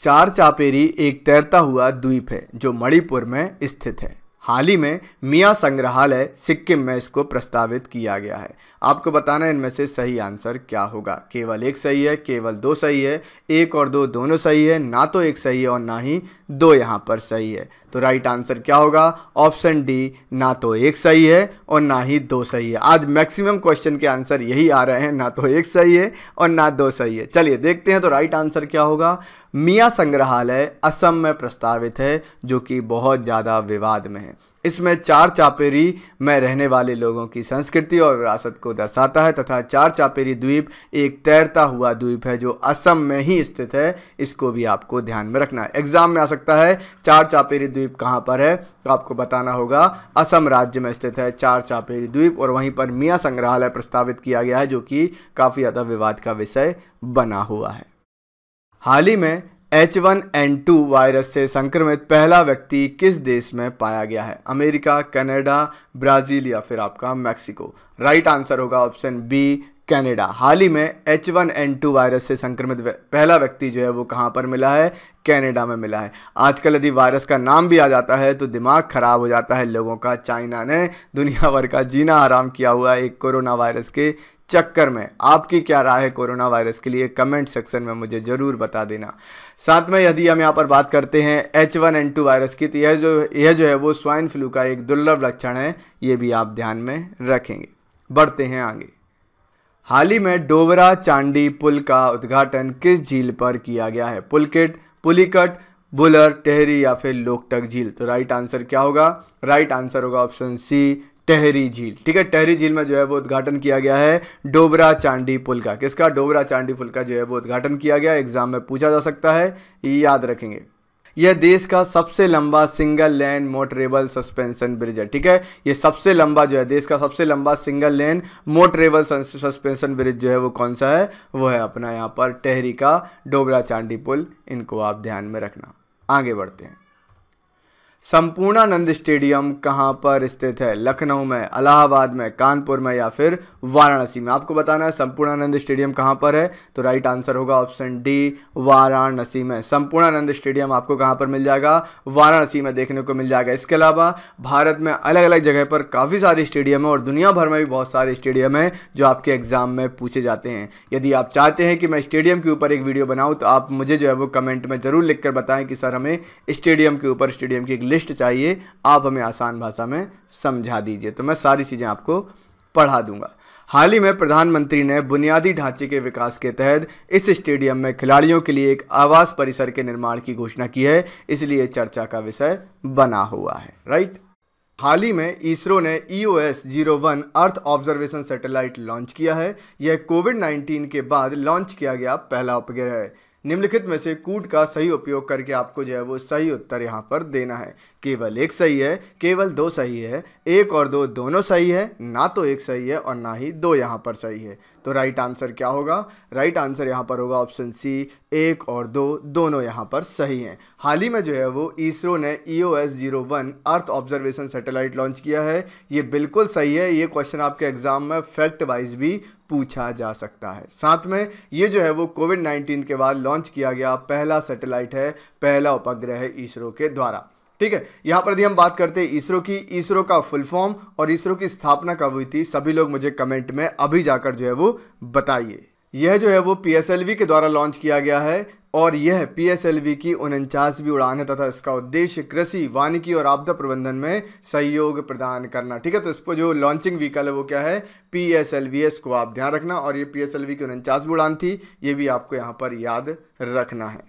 चार चापेरी एक तैरता हुआ द्वीप है जो मणिपुर में स्थित है। हाल ही में मिया संग्रहालय सिक्किम में इसको प्रस्तावित किया गया है। आपको बताना है इनमें से सही आंसर क्या होगा। केवल एक सही है, केवल दो सही है, एक और दो दोनों सही है, ना तो एक सही है और ना ही दो यहाँ पर सही है। तो राइट आंसर क्या होगा? ऑप्शन डी, ना तो एक सही है और ना ही दो सही है। आज मैक्सिमम क्वेश्चन के आंसर यही आ रहे हैं, ना तो एक सही है और ना दो सही है। चलिए देखते हैं तो राइट आंसर क्या होगा। मिया संग्रहालय असम में प्रस्तावित है जो कि बहुत ज़्यादा विवाद में है। इसमें चार चापेरी में रहने वाले लोगों की संस्कृति और विरासत को दर्शाता है तथा चार चापेरी द्वीप एक तैरता हुआ द्वीप है जो असम में ही स्थित है। इसको भी आपको ध्यान में रखना है। एग्जाम में आ सकता है चार चापेरी द्वीप कहाँ पर है, तो आपको बताना होगा असम राज्य में स्थित है चार चापेरी द्वीप और वहीं पर मिया संग्रहालय प्रस्तावित किया गया है जो कि काफ़ी ज़्यादा विवाद का विषय बना हुआ है। हाल ही में H1N2 वायरस से संक्रमित पहला व्यक्ति किस देश में पाया गया है? अमेरिका, कनाडा, ब्राज़ील या फिर आपका मैक्सिको? राइट आंसर होगा ऑप्शन बी, कनाडा। हाल ही में H1N2 वायरस से संक्रमित पहला व्यक्ति जो है वो कहाँ पर मिला है? कनाडा में मिला है। आजकल यदि वायरस का नाम भी आ जाता है तो दिमाग खराब हो जाता है लोगों का। चाइना ने दुनिया भर का जीना हराम किया हुआ है एक कोरोना वायरस के चक्कर में। आपकी क्या राय है कोरोना वायरस के लिए? कमेंट सेक्शन में मुझे ज़रूर बता देना। साथ में यदि हम यहाँ पर बात करते हैं H1N2 वायरस की, तो यह जो है वो स्वाइन फ्लू का एक दुर्लभ लक्षण है, ये भी आप ध्यान में रखेंगे। बढ़ते हैं आगे। हाल ही में डोबरा चांडी पुल का उद्घाटन किस झील पर किया गया है? पुलिकट, बुलर, टेहरी या फिर लोकटक झील? तो राइट आंसर क्या होगा? राइट आंसर होगा ऑप्शन सी, टेहरी झील। ठीक है, टेहरी झील में जो है वो उद्घाटन किया गया है डोबरा चांडी पुल का। किसका? डोबरा चांडी पुल का जो है वो उद्घाटन किया गया। एग्जाम में पूछा जा सकता है, याद रखेंगे। यह देश का सबसे लंबा single lane motorable suspension bridge है। ठीक है, ये सबसे लंबा जो है देश का सबसे लंबा single lane motorable suspension bridge जो है वो कौन सा है? वो है अपना यहाँ पर टेहरी का डोबरा चांडी पुल। इनको आप ध्यान में रखना। आगे बढ़ते हैं। संपूर्णानंद स्टेडियम कहाँ पर स्थित है? लखनऊ में, इलाहाबाद में, कानपुर में या फिर वाराणसी में? आपको बताना है संपूर्णानंद स्टेडियम कहाँ पर है। तो राइट आंसर होगा ऑप्शन डी, वाराणसी में। संपूर्णानंद स्टेडियम आपको कहाँ पर मिल जाएगा? वाराणसी में देखने को मिल जाएगा। इसके अलावा भारत में अलग अलग जगह पर काफ़ी सारे स्टेडियम है और दुनिया भर में भी बहुत सारे स्टेडियम है जो आपके एग्जाम में पूछे जाते हैं। यदि आप चाहते हैं कि मैं स्टेडियम के ऊपर एक वीडियो बनाऊँ तो आप मुझे जो है वो कमेंट में ज़रूर लिख कर बताएं कि सर हमें स्टेडियम के ऊपर स्टेडियम की लिस्ट चाहिए, आप हमें आसान भाषा में समझा दीजिए, तो मैं सारी चीज़ें आपको पढ़ा दूंगा। हाल ही में प्रधानमंत्री ने बुनियादी ढांचे के विकास के तहत इस स्टेडियम में खिलाड़ियों के लिए एक आवास परिसर के निर्माण की घोषणा की है, इसलिए चर्चा का विषय बना हुआ है। राइट। हाल ही में इसरो ने EOS-01 earth observation satellite launch किया है। यह कोविड-19 के बाद लॉन्च किया गया पहला उपग्रह है। निम्नलिखित में से कूट का सही उपयोग करके आपको जो है वो सही उत्तर यहाँ पर देना है। केवल एक सही है, केवल दो सही है, एक और दो दोनों सही है, ना तो एक सही है और ना ही दो यहाँ पर सही है। तो राइट आंसर क्या होगा? राइट आंसर यहाँ पर होगा ऑप्शन सी, एक और दो दोनों यहाँ पर सही हैं। हाल ही में जो है वो इसरो ने EOS-01 earth observation satellite launch किया है। ये बिल्कुल सही है। ये क्वेश्चन आपके एग्जाम में फैक्ट वाइज भी पूछा जा सकता है। साथ में ये जो है वो कोविड-19 के बाद लॉन्च किया गया पहला सैटेलाइट है, पहला उपग्रह है इसरो के द्वारा। ठीक है। यहाँ पर यदि हम बात करते हैं इसरो की, इसरो का फुल फॉर्म और इसरो की स्थापना कब हुई थी, सभी लोग मुझे कमेंट में अभी जाकर जो है वो बताइए। यह जो है वो PSLV के द्वारा लॉन्च किया गया है और यह PSLV की 49वीं उड़ान है तथा इसका उद्देश्य कृषि, वानिकी और आपदा प्रबंधन में सहयोग प्रदान करना। ठीक है। तो इस पर जो लॉन्चिंग व्हीकल है वो क्या है? PSLV है। इसको आप ध्यान रखना। और ये PSLV की 49वीं उड़ान थी, ये भी आपको यहाँ पर याद रखना है।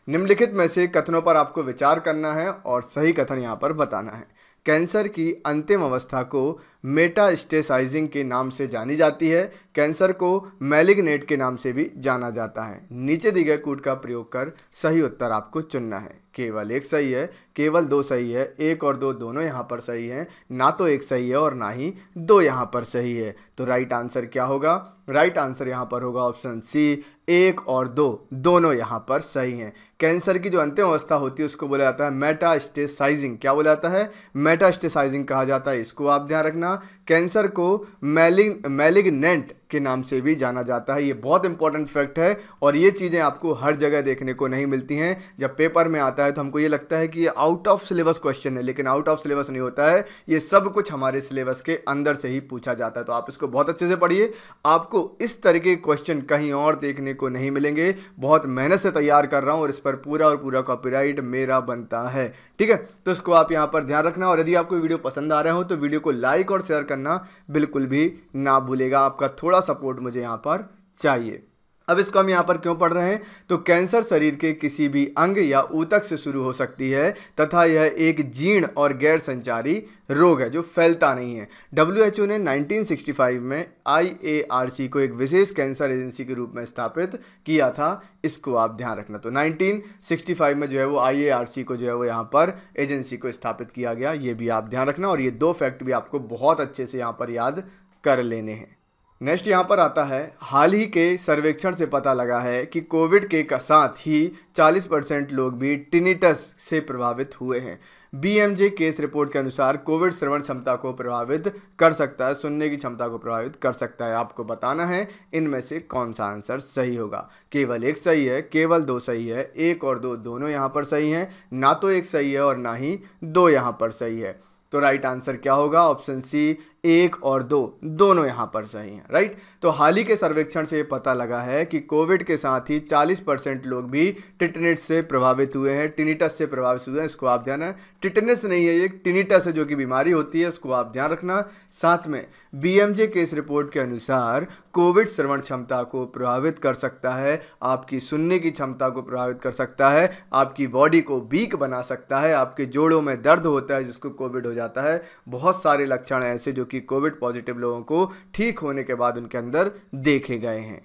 निम्नलिखित में से कथनों पर आपको विचार करना है और सही कथन यहाँ पर बताना है। कैंसर की अंतिम अवस्था को मेटास्टेसाइजिंग के नाम से जानी जाती है। कैंसर को मैलिग्नेट के नाम से भी जाना जाता है। नीचे दिए गए कूट का प्रयोग कर सही उत्तर आपको चुनना है। केवल एक सही है, केवल दो सही है, एक और दो दोनों यहाँ पर सही हैं, ना तो एक सही है और ना ही दो यहाँ पर सही है। तो राइट आंसर क्या होगा? राइट आंसर यहाँ पर होगा ऑप्शन सी, एक और दो दोनों यहाँ पर सही हैं। कैंसर की जो अंतिम अवस्था होती है उसको बोला जाता है मेटास्टेसाइजिंग। क्या बोला जाता है? मेटास्टेसाइजिंग कहा जाता है। इसको आप ध्यान रखना। कैंसर को मैलिग्नेंट के नाम से भी जाना जाता है। ये बहुत इंपॉर्टेंट फैक्ट है और ये चीज़ें आपको हर जगह देखने को नहीं मिलती हैं। जब पेपर में आता है तो हमको ये लगता है कि ये आउट ऑफ सिलेबस क्वेश्चन है, लेकिन आउट ऑफ सिलेबस नहीं होता है। ये सब कुछ हमारे सिलेबस के अंदर से ही पूछा जाता है। तो आप इसको बहुत अच्छे से पढ़िए। आपको इस तरह के क्वेश्चन कहीं और देखने को नहीं मिलेंगे। बहुत मेहनत से तैयार कर रहा हूँ और इस पर पूरा और पूरा कॉपीराइट मेरा बनता है। ठीक है। तो इसको आप यहाँ पर ध्यान रखना और यदि आपको वीडियो पसंद आ रहा हो तो वीडियो को लाइक और शेयर करना बिल्कुल भी ना भूलेगा। आपका थोड़ा सपोर्ट मुझे यहाँ पर चाहिए। अब इसको हम यहाँ पर क्यों पढ़ रहे हैं? तो कैंसर शरीर के किसी भी अंग या ऊतक से शुरू हो सकती है तथा यह एक जीर्ण और गैर संचारी रोग है जो फैलता नहीं है। WHO ने 1965 में IARC को एक विशेष कैंसर एजेंसी के रूप में स्थापित किया था। इसको आप ध्यान रखना। तो 1965 में जो है वो IARC को जो है वो यहाँ पर एजेंसी को स्थापित किया गया, ये भी आप ध्यान रखना। और ये दो फैक्ट भी आपको बहुत अच्छे से यहाँ पर याद कर लेने हैं। नेक्स्ट यहाँ पर आता है, हाल ही के सर्वेक्षण से पता लगा है कि कोविड के साथ ही 40% लोग भी टिनिटस से प्रभावित हुए हैं। BMJ केस रिपोर्ट के अनुसार कोविड श्रवण क्षमता को प्रभावित कर सकता है, सुनने की क्षमता को प्रभावित कर सकता है। आपको बताना है इनमें से कौन सा आंसर सही होगा। केवल एक सही है, केवल दो सही है, एक और दो दोनों यहाँ पर सही हैं, ना तो एक सही है और ना ही दो यहाँ पर सही है। तो राइट आंसर क्या होगा? ऑप्शन सी, एक और दो दोनों यहाँ पर सही हैं। राइट। तो हाल ही के सर्वेक्षण से पता लगा है कि कोविड के साथ ही 40% लोग भी टिटनेस से प्रभावित हुए हैं, टिनिटस से प्रभावित हुए हैं। इसको आप ध्यान है, टिटनेस नहीं है, ये टिनिटस है जो कि बीमारी होती है। इसको आप ध्यान रखना। साथ में BMJ केस रिपोर्ट के अनुसार कोविड श्रवण क्षमता को प्रभावित कर सकता है, आपकी सुनने की क्षमता को प्रभावित कर सकता है, आपकी बॉडी को वीक बना सकता है, आपके जोड़ों में दर्द होता है जिसको कोविड हो जाता है। बहुत सारे लक्षण ऐसे जो कि कोविड पॉजिटिव लोगों को ठीक होने के बाद उनके अंदर देखे गए हैं।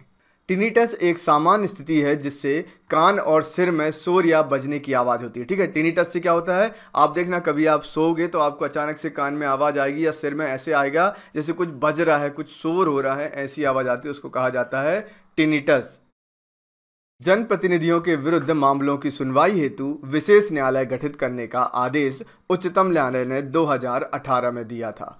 टिनिटस एक सामान्य स्थिति है जिससे कान और सिर में शोर या बजने की आवाज़ होती है। ठीक है। टिनिटस से क्या होता है, आप देखना कभी आप सोओगे तो आपको अचानक से कान में आवाज़ आएगी या सिर में ऐसे आएगा जैसे कुछ बज रहा है, कुछ शोर हो रहा है, ऐसी आवाज़ आती है, उसको कहा जाता है टिनिटस। जनप्रतिनिधियों के विरुद्ध मामलों की सुनवाई हेतु विशेष न्यायालय गठित करने का आदेश उच्चतम न्यायालय ने 2018 में दिया था।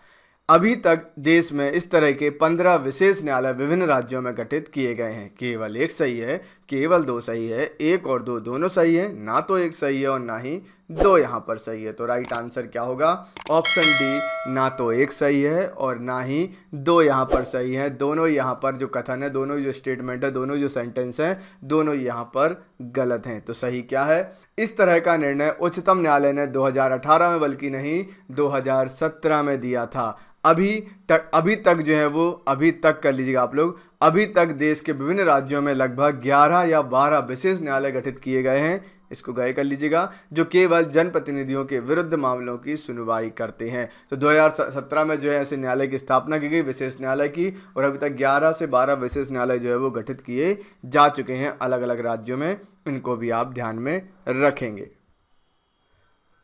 अभी तक देश में इस तरह के 15 विशेष न्यायालय विभिन्न राज्यों में गठित किए गए हैं। केवल एक सही है, केवल दो सही है, एक और दो दोनों सही है, ना तो एक सही है और ना ही दो यहाँ पर सही है। तो राइट आंसर क्या होगा? ऑप्शन डी, ना तो एक सही है और ना ही दो यहाँ पर सही है। दोनों यहाँ पर जो कथन है, दोनों जो स्टेटमेंट है, दोनों जो सेंटेंस हैं, दोनों यहाँ पर गलत हैं। तो सही क्या है? इस तरह का निर्णय उच्चतम न्यायालय ने 2018 में बल्कि नहीं 2017 में दिया था। अभी तक जो है वो अभी तक कर लीजिएगा आप लोग, अभी तक देश के विभिन्न राज्यों में लगभग 11 या 12 विशेष न्यायालय गठित किए गए हैं, इसको गए कर लीजिएगा, जो केवल जनप्रतिनिधियों के विरुद्ध मामलों की सुनवाई करते हैं। तो 2017 में जो है ऐसे न्यायालय की स्थापना की गई, विशेष न्यायालय की, और अभी तक 11 से 12 विशेष न्यायालय जो है वो गठित किए जा चुके हैं अलग अलग राज्यों में। इनको भी आप ध्यान में रखेंगे।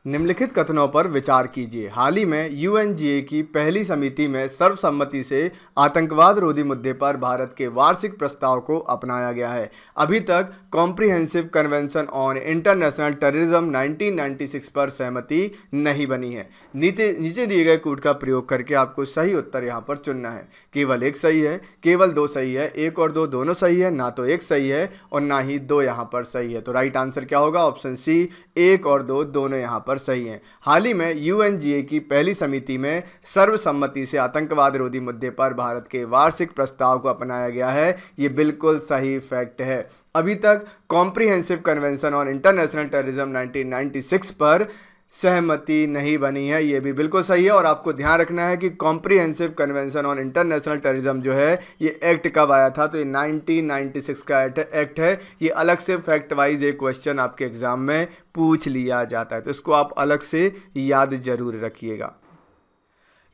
निम्नलिखित कथनों पर विचार कीजिए। हाल ही में यूएनजीए की पहली समिति में सर्वसम्मति से आतंकवाद रोधी मुद्दे पर भारत के वार्षिक प्रस्ताव को अपनाया गया है। अभी तक comprehensive convention on international terrorism 1996 पर सहमति नहीं बनी है। नीचे दिए गए कूट का प्रयोग करके आपको सही उत्तर यहाँ पर चुनना है। केवल एक सही है, केवल दो सही है, एक और दो दोनों सही है, ना तो एक सही है और ना ही दो यहाँ पर सही है। तो राइट आंसर क्या होगा? ऑप्शन सी, एक और दो दोनों यहाँ पर सही हैं। हाल ही में यूएनजीए की पहली समिति में सर्वसम्मति से आतंकवाद रोधी मुद्दे पर भारत के वार्षिक प्रस्ताव को अपनाया गया है। ये बिल्कुल सही फैक्ट है। अभी तक comprehensive convention on international terrorism 1996 पर सहमति नहीं बनी है, ये भी बिल्कुल सही है। और आपको ध्यान रखना है कि comprehensive convention on international terrorism जो है ये एक्ट कब आया था? तो ये 1996 का एक्ट है। ये अलग से फैक्ट वाइज एक क्वेश्चन आपके एग्जाम में पूछ लिया जाता है, तो इसको आप अलग से याद जरूर रखिएगा।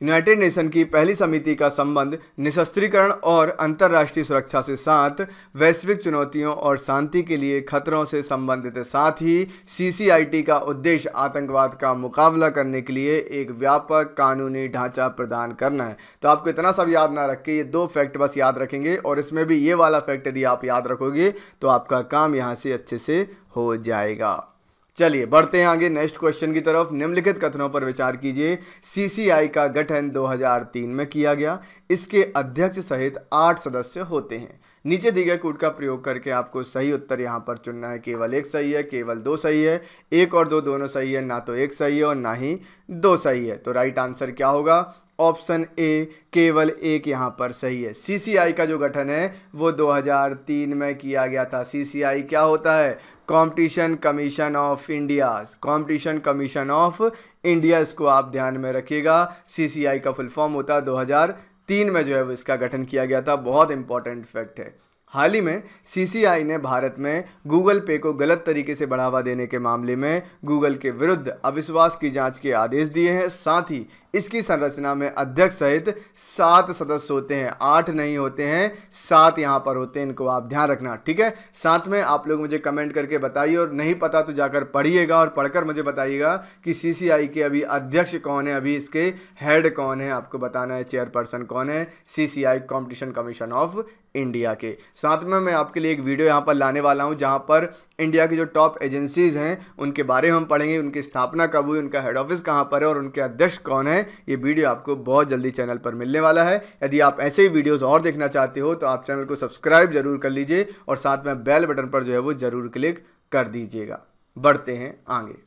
यूनाइटेड नेशन की पहली समिति का संबंध निशस्त्रीकरण और अंतर्राष्ट्रीय सुरक्षा से साथ वैश्विक चुनौतियों और शांति के लिए खतरों से संबंधित है। साथ ही सीसीआईटी का उद्देश्य आतंकवाद का मुकाबला करने के लिए एक व्यापक कानूनी ढांचा प्रदान करना है। तो आपको इतना सब याद ना रख के ये दो फैक्ट बस याद रखेंगे, और इसमें भी ये वाला फैक्ट यदि आप याद रखोगे तो आपका काम यहाँ से अच्छे से हो जाएगा। चलिए बढ़ते हैं आगे नेक्स्ट क्वेश्चन की तरफ। निम्नलिखित कथनों पर विचार कीजिए। सीसीआई का गठन 2003 में किया गया। इसके अध्यक्ष सहित 8 सदस्य होते हैं। नीचे दिए गए कूट का प्रयोग करके आपको सही उत्तर यहाँ पर चुनना है। केवल एक सही है, केवल दो सही है, एक और दो दोनों सही है, ना तो एक सही है और ना ही दो सही है। तो राइट आंसर क्या होगा? ऑप्शन ए, केवल एक यहाँ पर सही है। सीसीआई का जो गठन है वो 2003 में किया गया था। सीसीआई क्या होता है? Competition commission of India. Competition commission of India, इसको आप ध्यान में रखिएगा। सीसीआई का फुल फॉर्म होता है 2003 में जो है वो इसका गठन किया गया था। बहुत इंपॉर्टेंट फैक्ट है। हाल ही में सीसीआई ने भारत में गूगल पे को गलत तरीके से बढ़ावा देने के मामले में गूगल के विरुद्ध अविश्वास की जांच के आदेश दिए हैं। साथ ही इसकी संरचना में अध्यक्ष सहित 7 सदस्य होते हैं, 8 नहीं होते हैं, 7 यहाँ पर होते हैं। इनको आप ध्यान रखना, ठीक है। साथ में आप लोग मुझे कमेंट करके बताइए, और नहीं पता तो जाकर पढ़िएगा और पढ़कर मुझे बताइएगा कि सीसीआई के अभी अध्यक्ष कौन है, अभी इसके हेड कौन है। आपको बताना है चेयरपर्सन कौन है CCI competition commission of India के। साथ में मैं आपके लिए एक वीडियो यहाँ पर लाने वाला हूँ जहाँ पर इंडिया की जो टॉप एजेंसीज हैं उनके बारे में हम पढ़ेंगे, उनकी स्थापना कब हुई, उनका हेड ऑफिस कहाँ पर है और उनके अध्यक्ष कौन है। ये वीडियो आपको बहुत जल्दी चैनल पर मिलने वाला है। यदि आप ऐसे ही वीडियोस और देखना चाहते हो तो आप चैनल को सब्सक्राइब जरूर कर लीजिए और साथ में बेल बटन पर जो है वो जरूर क्लिक कर दीजिएगा। बढ़ते हैं आगे।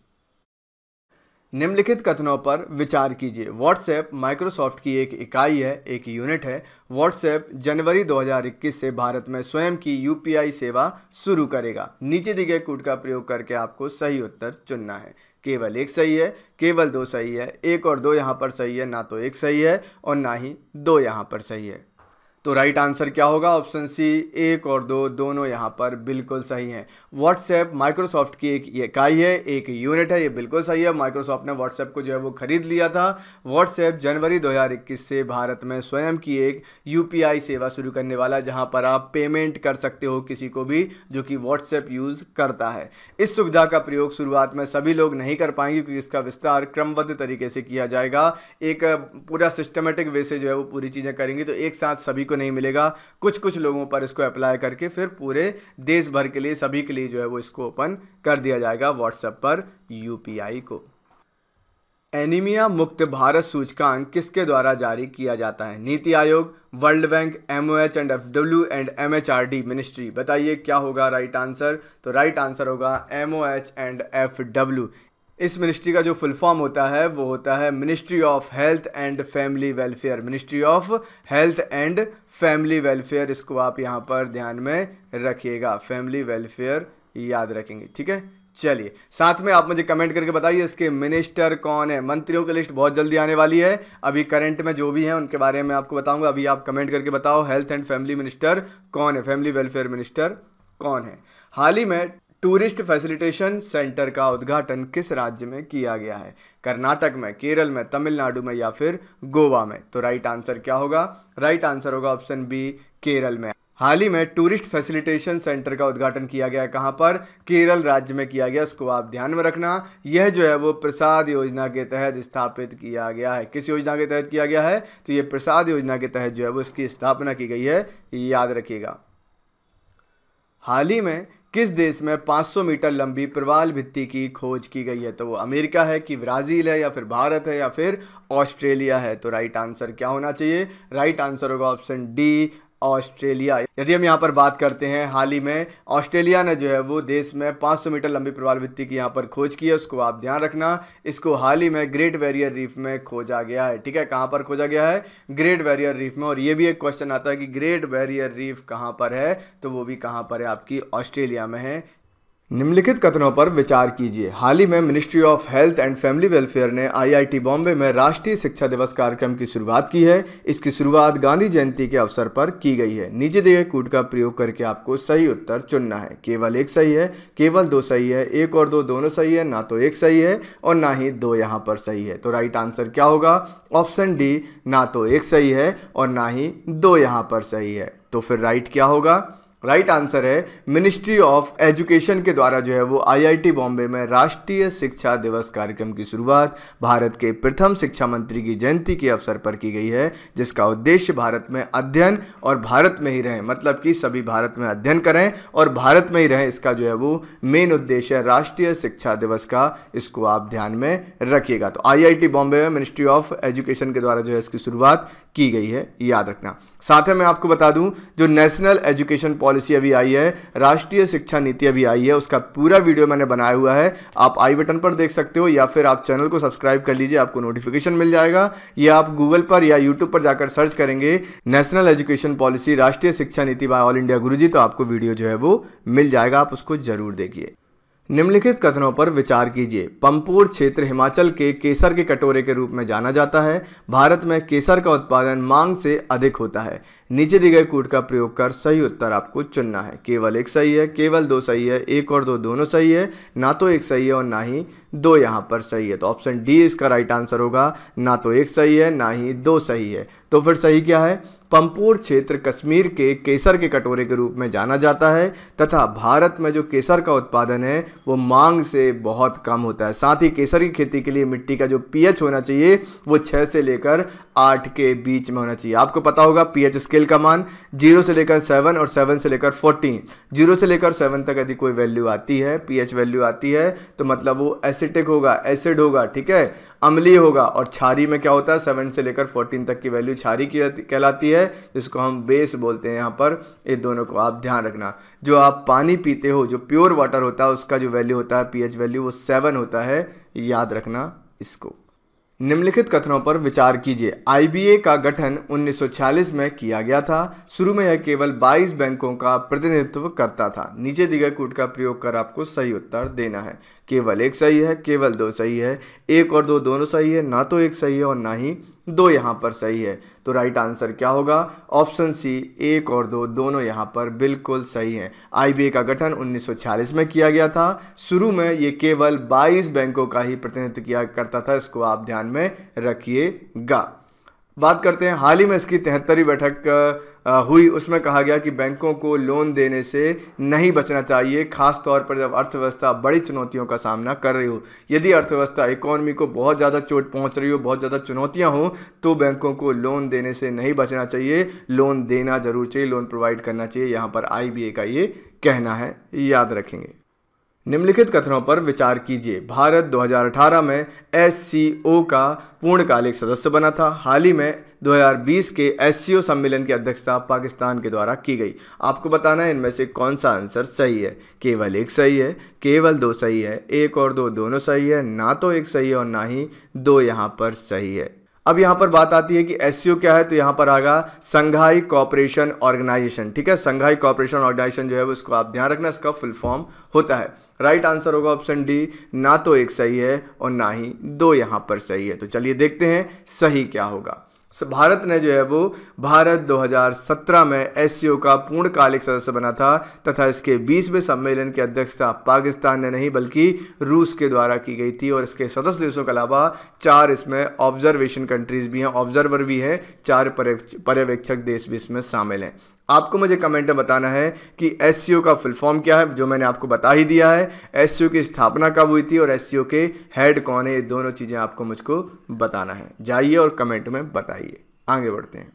निम्नलिखित कथनों पर विचार कीजिए। व्हाट्सएप माइक्रोसॉफ्ट की एक इकाई है, एक यूनिट है। व्हाट्सएप जनवरी 2021 से भारत में स्वयं की यूपीआई सेवा शुरू करेगा। नीचे दिए गए कूट का प्रयोग करके आपको सही उत्तर चुनना है। केवल एक सही है, केवल दो सही है, एक और दो यहाँ पर सही है, ना तो एक सही है और ना ही दो यहाँ पर सही है। तो राइट आंसर क्या होगा? ऑप्शन सी, एक और दो दोनों यहाँ पर बिल्कुल सही हैं। व्हाट्सएप माइक्रोसॉफ्ट की एक इकाई है, एक यूनिट है, ये बिल्कुल सही है। माइक्रोसॉफ्ट ने व्हाट्सएप को जो है वो खरीद लिया था। व्हाट्सएप जनवरी 2021 से भारत में स्वयं की एक यूपीआई सेवा शुरू करने वाला, जहाँ पर आप पेमेंट कर सकते हो किसी को भी जो कि व्हाट्सएप यूज़ करता है। इस सुविधा का प्रयोग शुरुआत में सभी लोग नहीं कर पाएंगे क्योंकि इसका विस्तार क्रमबद्ध तरीके से किया जाएगा। एक पूरा सिस्टमेटिक वे से जो है वो पूरी चीज़ें करेंगे तो एक साथ सभी को नहीं मिलेगा, कुछ कुछ लोगों पर इसको अप्लाई करके फिर पूरे देश भर के लिए, सभी के लिए जो है वो इसको ओपन कर दिया जाएगा व्हाट्सएप पर यूपीआई को। एनीमिया मुक्त भारत सूचकांक किसके द्वारा जारी किया जाता है? NITI Aayog, world bank, MOH and FW and MHRD ministry. बताइए क्या होगा राइट आंसर? तो राइट आंसर होगा MOH एंड FW। इस मिनिस्ट्री का जो फुल फॉर्म होता है वो होता है ministry of health and family welfare. Ministry of health and family welfare, इसको आप यहाँ पर ध्यान में रखिएगा, फैमिली वेलफेयर याद रखेंगे, ठीक है। चलिए, साथ में आप मुझे कमेंट करके बताइए इसके मिनिस्टर कौन है। मंत्रियों की लिस्ट बहुत जल्दी आने वाली है, अभी करंट में जो भी हैं उनके बारे में आपको बताऊंगा। अभी आप कमेंट करके बताओ हेल्थ एंड फैमिली मिनिस्टर कौन है, फैमिली वेलफेयर मिनिस्टर कौन है। हाल ही में टूरिस्ट फैसिलिटेशन सेंटर का उद्घाटन किस राज्य में किया गया है? कर्नाटक में, केरल में, तमिलनाडु में या फिर गोवा में? तो राइट आंसर क्या होगा? राइट आंसर होगा ऑप्शन बी, केरल में। हाल ही में टूरिस्ट फैसिलिटेशन सेंटर का उद्घाटन किया गया है, कहाँ पर? केरल राज्य में किया गया, इसको आप ध्यान में रखना। यह जो है वो प्रसाद योजना के तहत स्थापित किया गया है। किस योजना के तहत किया गया है? तो ये प्रसाद योजना के तहत जो है वो इसकी स्थापना की गई है, याद रखिएगा। हाल ही में किस देश में 500 मीटर लंबी प्रवाल भित्ति की खोज की गई है? तो वो अमेरिका है कि ब्राज़ील है या फिर भारत है या फिर ऑस्ट्रेलिया है? तो राइट आंसर क्या होना चाहिए? राइट आंसर होगा ऑप्शन डी, ऑस्ट्रेलिया। यदि हम यहाँ पर बात करते हैं, हाल ही में ऑस्ट्रेलिया ने जो है वो देश में 500 मीटर लंबी प्रवाल भित्ति की यहाँ पर खोज की है, उसको आप ध्यान रखना। इसको हाल ही में ग्रेट बैरियर रीफ में खोजा गया है, ठीक है। कहाँ पर खोजा गया है? ग्रेट बैरियर रीफ में। और ये भी एक क्वेश्चन आता है कि ग्रेट बैरियर रीफ कहाँ पर है, तो वो भी कहाँ पर है? आपकी ऑस्ट्रेलिया में है। निम्नलिखित कथनों पर विचार कीजिए। हाल ही में ministry of health and family welfare ने IIT बॉम्बे में राष्ट्रीय शिक्षा दिवस कार्यक्रम की शुरुआत की है। इसकी शुरुआत गांधी जयंती के अवसर पर की गई है। नीचे दिए गए कूट का प्रयोग करके आपको सही उत्तर चुनना है। केवल एक सही है, केवल दो सही है, एक और दो दोनों सही है, ना तो एक सही है और ना ही दो यहाँ पर सही है। तो राइट आंसर क्या होगा? ऑप्शन डी, ना तो एक सही है और ना ही दो यहाँ पर सही है। तो फिर राइट क्या होगा? राइट आंसर है मिनिस्ट्री ऑफ एजुकेशन के द्वारा जो है वो IIT बॉम्बे में राष्ट्रीय शिक्षा दिवस कार्यक्रम की शुरुआत भारत के प्रथम शिक्षा मंत्री की जयंती के अवसर पर की गई है, जिसका उद्देश्य भारत में अध्ययन और भारत में ही रहें, मतलब कि सभी भारत में अध्ययन करें और भारत में ही रहें। इसका जो है वो मेन उद्देश्य है राष्ट्रीय शिक्षा दिवस का, इसको आप ध्यान में रखिएगा। तो IIT बॉम्बे में मिनिस्ट्री ऑफ एजुकेशन के द्वारा जो है इसकी शुरुआत की गई है, याद रखना। साथ में मैं आपको बता दूं, जो नेशनल एजुकेशन पॉलिसी अभी आई है, राष्ट्रीय शिक्षा नीति अभी आई है, उसका पूरा वीडियो मैंने बनाया हुआ है, आप आई बटन पर देख सकते हो या फिर आप चैनल को सब्सक्राइब कर लीजिए, आपको नोटिफिकेशन मिल जाएगा। या आप गूगल पर या यूट्यूब पर जाकर सर्च करेंगे नेशनल एजुकेशन पॉलिसी राष्ट्रीय शिक्षा नीति बाय ऑल इंडिया गुरुजी, तो आपको वीडियो जो है वो मिल जाएगा, आप उसको जरूर देखिए। निम्नलिखित कथनों पर विचार कीजिए। पंपोर क्षेत्र हिमाचल के केसर के कटोरे के रूप में जाना जाता है। भारत में केसर का उत्पादन मांग से अधिक होता है। नीचे दिए गए कूट का प्रयोग कर सही उत्तर आपको चुनना है। केवल एक सही है, केवल दो सही है, एक और दो दोनों सही है, ना तो एक सही है और ना ही दो यहाँ पर सही है। तो ऑप्शन डी इसका राइट आंसर होगा, ना तो एक सही है ना ही दो सही है। तो फिर सही क्या है? पंपोर क्षेत्र कश्मीर के केसर के कटोरे के रूप में जाना जाता है तथा भारत में जो केसर का उत्पादन है वो मांग से बहुत कम होता है। साथ ही केसर की खेती के लिए मिट्टी का जो pH होना चाहिए वो 6 से लेकर 8 के बीच में होना चाहिए। आपको पता होगा pH स्केल का मान 0 से लेकर 7 और 7 से लेकर 14, 0 से लेकर 7 तक यदि कोई वैल्यू आती है, pH वैल्यू आती है, तो मतलब वो एसिटिक होगा, एसिड होगा, ठीक है, अम्लीय होगा। और क्षारी में क्या होता है? 7 से लेकर 14 तक की वैल्यू क्षारी की कहलाती है, जिसको हम बेस बोलते हैं। यहाँ पर ये दोनों को आप ध्यान रखना। जो आप पानी पीते हो, जो प्योर वाटर होता है, उसका जो वैल्यू होता है pH वैल्यू वो 7 होता है, याद रखना इसको। निम्नलिखित कथनों पर विचार कीजिए। IBA का गठन 1946 में किया गया था। शुरू में यह केवल 22 बैंकों का प्रतिनिधित्व करता था। नीचे दिए गए कूट का प्रयोग कर आपको सही उत्तर देना है। केवल एक सही है, केवल दो सही है, एक और दो दोनों सही है, ना तो एक सही है और ना ही दो यहाँ पर सही है। तो राइट आंसर क्या होगा? ऑप्शन सी, एक और दो दोनों यहाँ पर बिल्कुल सही है। IBA का गठन 1946 में किया गया था। शुरू में ये केवल 22 बैंकों का ही प्रतिनिधित्व किया करता था, इसको आप ध्यान में रखिएगा। बात करते हैं हाल ही में इसकी 73वीं बैठक हुई उसमें कहा गया कि बैंकों को लोन देने से नहीं बचना चाहिए, खास तौर पर जब अर्थव्यवस्था बड़ी चुनौतियों का सामना कर रही हो। यदि अर्थव्यवस्था इकोनॉमी को बहुत ज़्यादा चोट पहुंच रही हो, बहुत ज़्यादा चुनौतियां हो, तो बैंकों को लोन देने से नहीं बचना चाहिए, लोन देना जरूर चाहिए, लोन प्रोवाइड करना चाहिए। यहाँ पर IBA का ये कहना है, याद रखेंगे। निम्नलिखित कथनों पर विचार कीजिए। भारत 2018 में SCO का पूर्णकालिक सदस्य बना था। हाल ही में 2020 के SCO सम्मेलन की अध्यक्षता पाकिस्तान के द्वारा की गई। आपको बताना है इनमें से कौन सा आंसर सही है। केवल एक सही है, केवल दो सही है, एक और दो दोनों सही है, ना तो एक सही है और ना ही दो यहाँ पर सही है। अब यहाँ पर बात आती है कि SCO क्या है, तो यहाँ पर आएगा संघाई कोऑपरेशन ऑर्गेनाइजेशन। ठीक है, संघाई कोऑपरेशन ऑर्गेनाइजेशन जो है वो इसको आप ध्यान रखना, इसका फुल फॉर्म होता है। राइट आंसर होगा ऑप्शन डी, ना तो एक सही है और ना ही दो यहाँ पर सही है। तो चलिए देखते हैं सही क्या होगा। भारत ने जो है वो भारत 2017 में SCO का पूर्णकालिक सदस्य बना था तथा इसके 20वें सम्मेलन की अध्यक्षता पाकिस्तान ने नहीं बल्कि रूस के द्वारा की गई थी। और इसके सदस्य देशों के अलावा 4 इसमें ऑब्जर्वेशन कंट्रीज भी हैं, ऑब्जर्वर भी हैं, 4 पर्यवेक्षक देश भी इसमें शामिल हैं। आपको मुझे कमेंट में बताना है कि SCO का फुल फॉर्म क्या है, जो मैंने आपको बता ही दिया है। SCO की स्थापना कब हुई थी और SCO के हेड कौन है, ये दोनों चीज़ें आपको मुझको बताना है। जाइए और कमेंट में बताइए। आगे बढ़ते हैं।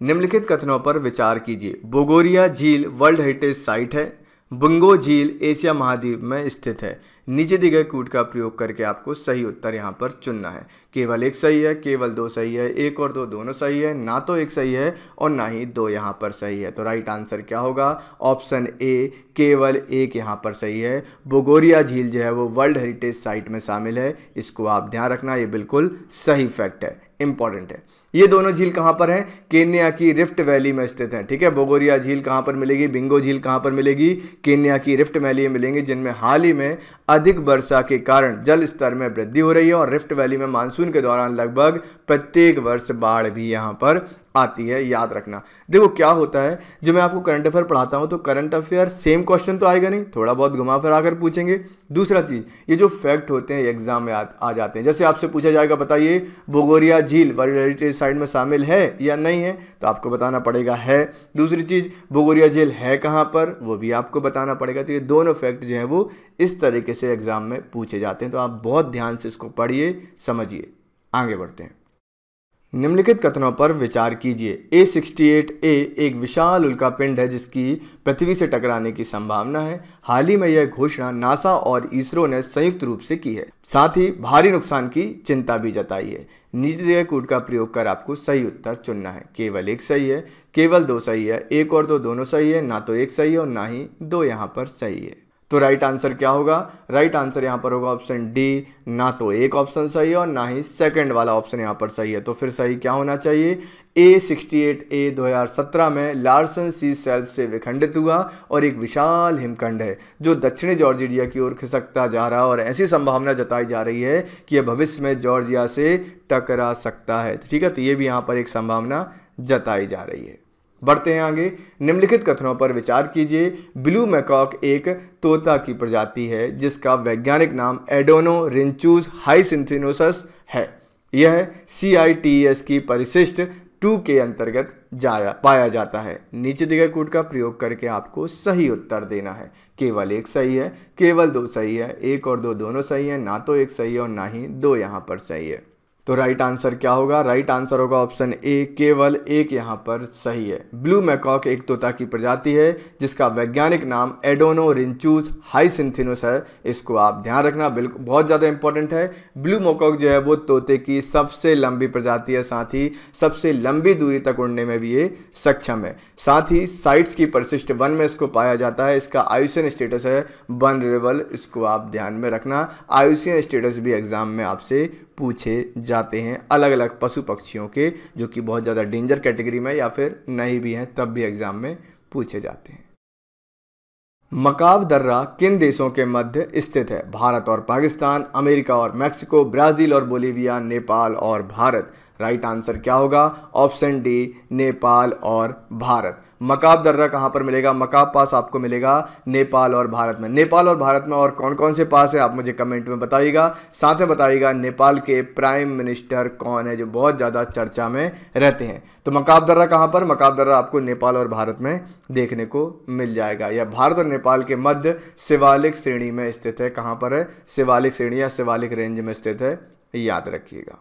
निम्नलिखित कथनों पर विचार कीजिए। बोगोरिया झील वर्ल्ड हेरिटेज साइट है। बुंगो झील एशिया महाद्वीप में स्थित है। नीचे दिए गए कूट का प्रयोग करके आपको सही उत्तर यहाँ पर चुनना है। केवल एक सही है, केवल दो सही है, एक और दो दोनों सही है, ना तो एक सही है और ना ही दो यहाँ पर सही है। तो राइट आंसर क्या होगा? ऑप्शन ए, केवल एक यहाँ पर सही है। बोगोरिया झील जो है वो वर्ल्ड हेरिटेज साइट में शामिल है, इसको आप ध्यान रखना, ये बिल्कुल सही फैक्ट है, इंपॉर्टेंट है। ये दोनों झील कहाँ पर हैं? केन्या की रिफ्ट वैली में स्थित हैं। ठीक है, बोगोरिया झील कहाँ पर मिलेगी, बिंगो झील कहाँ पर मिलेगी? केन्या की रिफ्ट वैली में मिलेंगी, जिनमें हाल ही में अधिक वर्षा के कारण जल स्तर में वृद्धि हो रही है। और रिफ्ट वैली में मानसून के दौरान लगभग प्रत्येक वर्ष बाढ़ भी यहाँ पर आती है, याद रखना। देखो क्या होता है, जब मैं आपको करंट अफेयर पढ़ाता हूँ तो करंट अफेयर सेम क्वेश्चन तो आएगा नहीं, थोड़ा बहुत घुमा फिरा कर पूछेंगे। दूसरा चीज़, ये जो फैक्ट होते हैं एग्जाम में आ जाते हैं। जैसे आपसे पूछा जाएगा, बताइए बोगोरिया झील वर्ल्ड हेरिटेज साइट में शामिल है या नहीं है, तो आपको बताना पड़ेगा है। दूसरी चीज़, बोगोरिया झील है कहाँ पर, वो भी आपको बताना पड़ेगा। तो ये दोनों फैक्ट जो है वो इस तरीके से एग्जाम में पूछे जाते हैं, तो आप बहुत ध्यान से इसको पढ़िए, समझिए। आगे बढ़ते हैं। निम्नलिखित कथनों पर विचार कीजिए। A68A एक विशाल उल्कापिंड है जिसकी पृथ्वी से टकराने की संभावना है। हाल ही में यह घोषणा नासा और इसरो ने संयुक्त रूप से की है। साथ ही भारी नुकसान की चिंता भी जताई है। नीचे दिए कूट का प्रयोग कर आपको सही उत्तर चुनना है। केवल एक सही है, केवल दो सही है, एक और दो दोनों सही है, ना तो एक सही है और ना ही दो यहाँ पर सही है। तो राइट आंसर क्या होगा? राइट आंसर यहाँ पर होगा ऑप्शन डी, ना तो एक ऑप्शन सही है और ना ही सेकंड वाला ऑप्शन यहाँ पर सही है। तो फिर सही क्या होना चाहिए? A68A 2017 में लार्सन सी शेल्फ से विखंडित हुआ और एक विशाल हिमखंड है जो दक्षिणी जॉर्जिया की ओर खिसकता जा रहा है। और ऐसी संभावना जताई जा रही है कि यह भविष्य में जॉर्जिया से टकरा सकता है। ठीक है, तो ये भी यहाँ पर एक संभावना जताई जा रही है। बढ़ते हैं आगे। निम्नलिखित कथनों पर विचार कीजिए। ब्लू मैकॉक एक तोता की प्रजाति है जिसका वैज्ञानिक नाम एडोनोरिंचुस हाइसिंथिनोसस है। यह CITES की परिशिष्ट 2 के अंतर्गत पाया जाता है। नीचे दिए गए कूट का प्रयोग करके आपको सही उत्तर देना है। केवल एक सही है, केवल दो सही है, एक और दो दोनों सही है, ना तो एक सही है और ना ही दो यहाँ पर सही है। तो राइट आंसर क्या होगा? राइट आंसर होगा ऑप्शन ए, केवल एक यहाँ पर सही है। ब्लू मैकॉक एक तोता की प्रजाति है जिसका वैज्ञानिक नाम एडोनोरिंचुस हाइसिंथिनोस है। इसको आप ध्यान रखना, बिल्कुल बहुत ज़्यादा इंपॉर्टेंट है। ब्लू मैकॉक जो है वो तोते की सबसे लंबी प्रजाति है, साथ ही सबसे लंबी दूरी तक उड़ने में भी ये सक्षम है। साथ ही साइट्स की परिशिष्ट 1 में इसको पाया जाता है। इसका आयुषियन स्टेटस है वनरेबल, इसको आप ध्यान में रखना। आयुषियन स्टेटस भी एग्जाम में आपसे पूछे जाते हैं अलग अलग पशु पक्षियों के, जो कि बहुत ज़्यादा डेंजर कैटेगरी में या फिर नहीं भी हैं, तब भी एग्जाम में पूछे जाते हैं। मकाब दर्रा किन देशों के मध्य स्थित है? भारत और पाकिस्तान, अमेरिका और मैक्सिको, ब्राज़ील और बोलीविया, नेपाल और भारत। राइट आंसर क्या होगा? ऑप्शन डी, नेपाल और भारत। मकाब दर्रा कहाँ पर मिलेगा? मकाब पास आपको मिलेगा नेपाल और भारत में। नेपाल और भारत में और कौन कौन से पास है आप मुझे कमेंट में बताइएगा। साथ में बताइएगा नेपाल के प्राइम मिनिस्टर कौन है जो बहुत ज़्यादा चर्चा में रहते हैं। तो मकाब दर्रा कहाँ पर? मकाब दर्रा आपको नेपाल और भारत में देखने को मिल जाएगा। यह भारत और नेपाल के मध्य शिवालिक श्रेणी में स्थित है। कहाँ पर है? शिवालिक श्रेणी या शिवालिक रेंज में स्थित है, याद रखिएगा।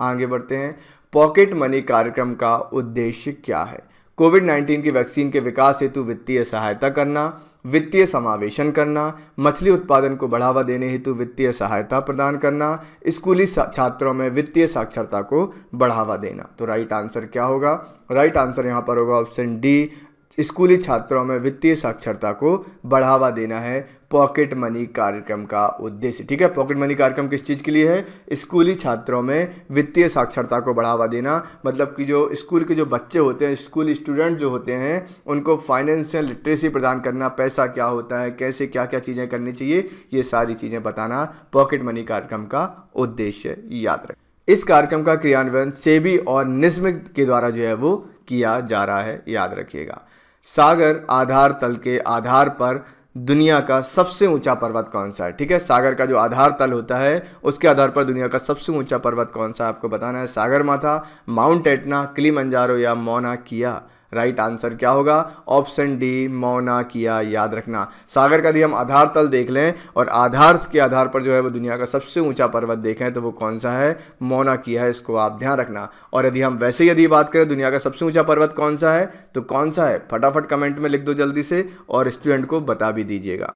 आगे बढ़ते हैं। पॉकेट मनी कार्यक्रम का उद्देश्य क्या है? कोविड-19 की वैक्सीन के विकास हेतु वित्तीय सहायता करना, वित्तीय समावेशन करना, मछली उत्पादन को बढ़ावा देने हेतु वित्तीय सहायता प्रदान करना, स्कूली छात्रों में वित्तीय साक्षरता को बढ़ावा देना। तो राइट आंसर क्या होगा? राइट आंसर यहाँ पर होगा ऑप्शन डी, स्कूली छात्रों में वित्तीय साक्षरता को बढ़ावा देना है पॉकेट मनी कार्यक्रम का उद्देश्य। ठीक है, पॉकेट मनी कार्यक्रम किस चीज़ के लिए है? स्कूली छात्रों में वित्तीय साक्षरता को बढ़ावा देना, मतलब कि जो स्कूल के जो बच्चे होते हैं, स्कूल स्टूडेंट जो होते हैं, उनको फाइनेंशियल लिटरेसी प्रदान करना, पैसा क्या होता है, कैसे क्या क्या चीज़ें करनी चाहिए, ये सारी चीज़ें बताना पॉकेट मनी कार्यक्रम का उद्देश्य, याद रखें। इस कार्यक्रम का क्रियान्वयन सेबी और निस्म के द्वारा जो है वो किया जा रहा है, याद रखिएगा। सागर आधार तल के आधार पर दुनिया का सबसे ऊंचा पर्वत कौन सा है? ठीक है, सागर का जो आधार तल होता है उसके आधार पर दुनिया का सबसे ऊंचा पर्वत कौन सा है आपको बताना है। सागर माथा, माउंट एटना, किलिमंजारो या मौना किया। राइट आंसर क्या होगा? ऑप्शन डी, मौना किया, याद रखना। सागर का यदि हम आधार तल देख लें और आधार के आधार पर जो है वो दुनिया का सबसे ऊंचा पर्वत देखें तो वो कौन सा है? मौना किया है, इसको आप ध्यान रखना। और यदि हम वैसे ही यदि बात करें दुनिया का सबसे ऊंचा पर्वत कौन सा है तो कौन सा है? फटाफट कमेंट में लिख दो जल्दी से और स्टूडेंट को बता भी दीजिएगा।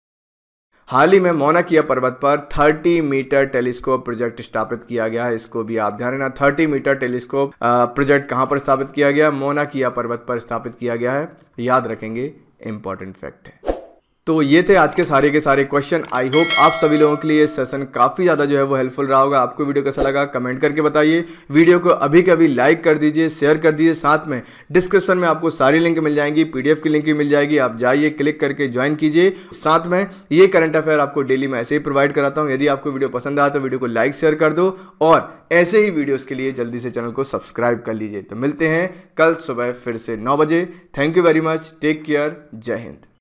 हाल ही में मौना किया पर्वत पर 30 मीटर टेलीस्कोप प्रोजेक्ट स्थापित किया गया है, इसको भी आप ध्यान रखना। 30 मीटर टेलीस्कोप प्रोजेक्ट कहां पर स्थापित किया गया? मौना किया पर्वत पर स्थापित किया गया है, याद रखेंगे, इंपॉर्टेंट फैक्ट है। तो ये थे आज के सारे क्वेश्चन। आई होप आप सभी लोगों के लिए ये सेशन काफ़ी ज़्यादा जो है वो हेल्पफुल रहा होगा। आपको वीडियो कैसा लगा कमेंट करके बताइए। वीडियो को अभी के अभी लाइक कर दीजिए, शेयर कर दीजिए। साथ में डिस्क्रिप्शन में आपको सारी लिंक मिल जाएंगी, PDF की लिंक भी मिल जाएगी, आप जाइए क्लिक करके ज्वाइन कीजिए। साथ में ये करंट अफेयर आपको डेली मैं ऐसे ही प्रोवाइड कराता हूँ। यदि आपको वीडियो पसंद आया तो वीडियो को लाइक शेयर कर दो और ऐसे ही वीडियोज़ के लिए जल्दी से चैनल को सब्सक्राइब कर लीजिए। तो मिलते हैं कल सुबह फिर से 9 बजे। Thank you very much, take care, जय हिंद।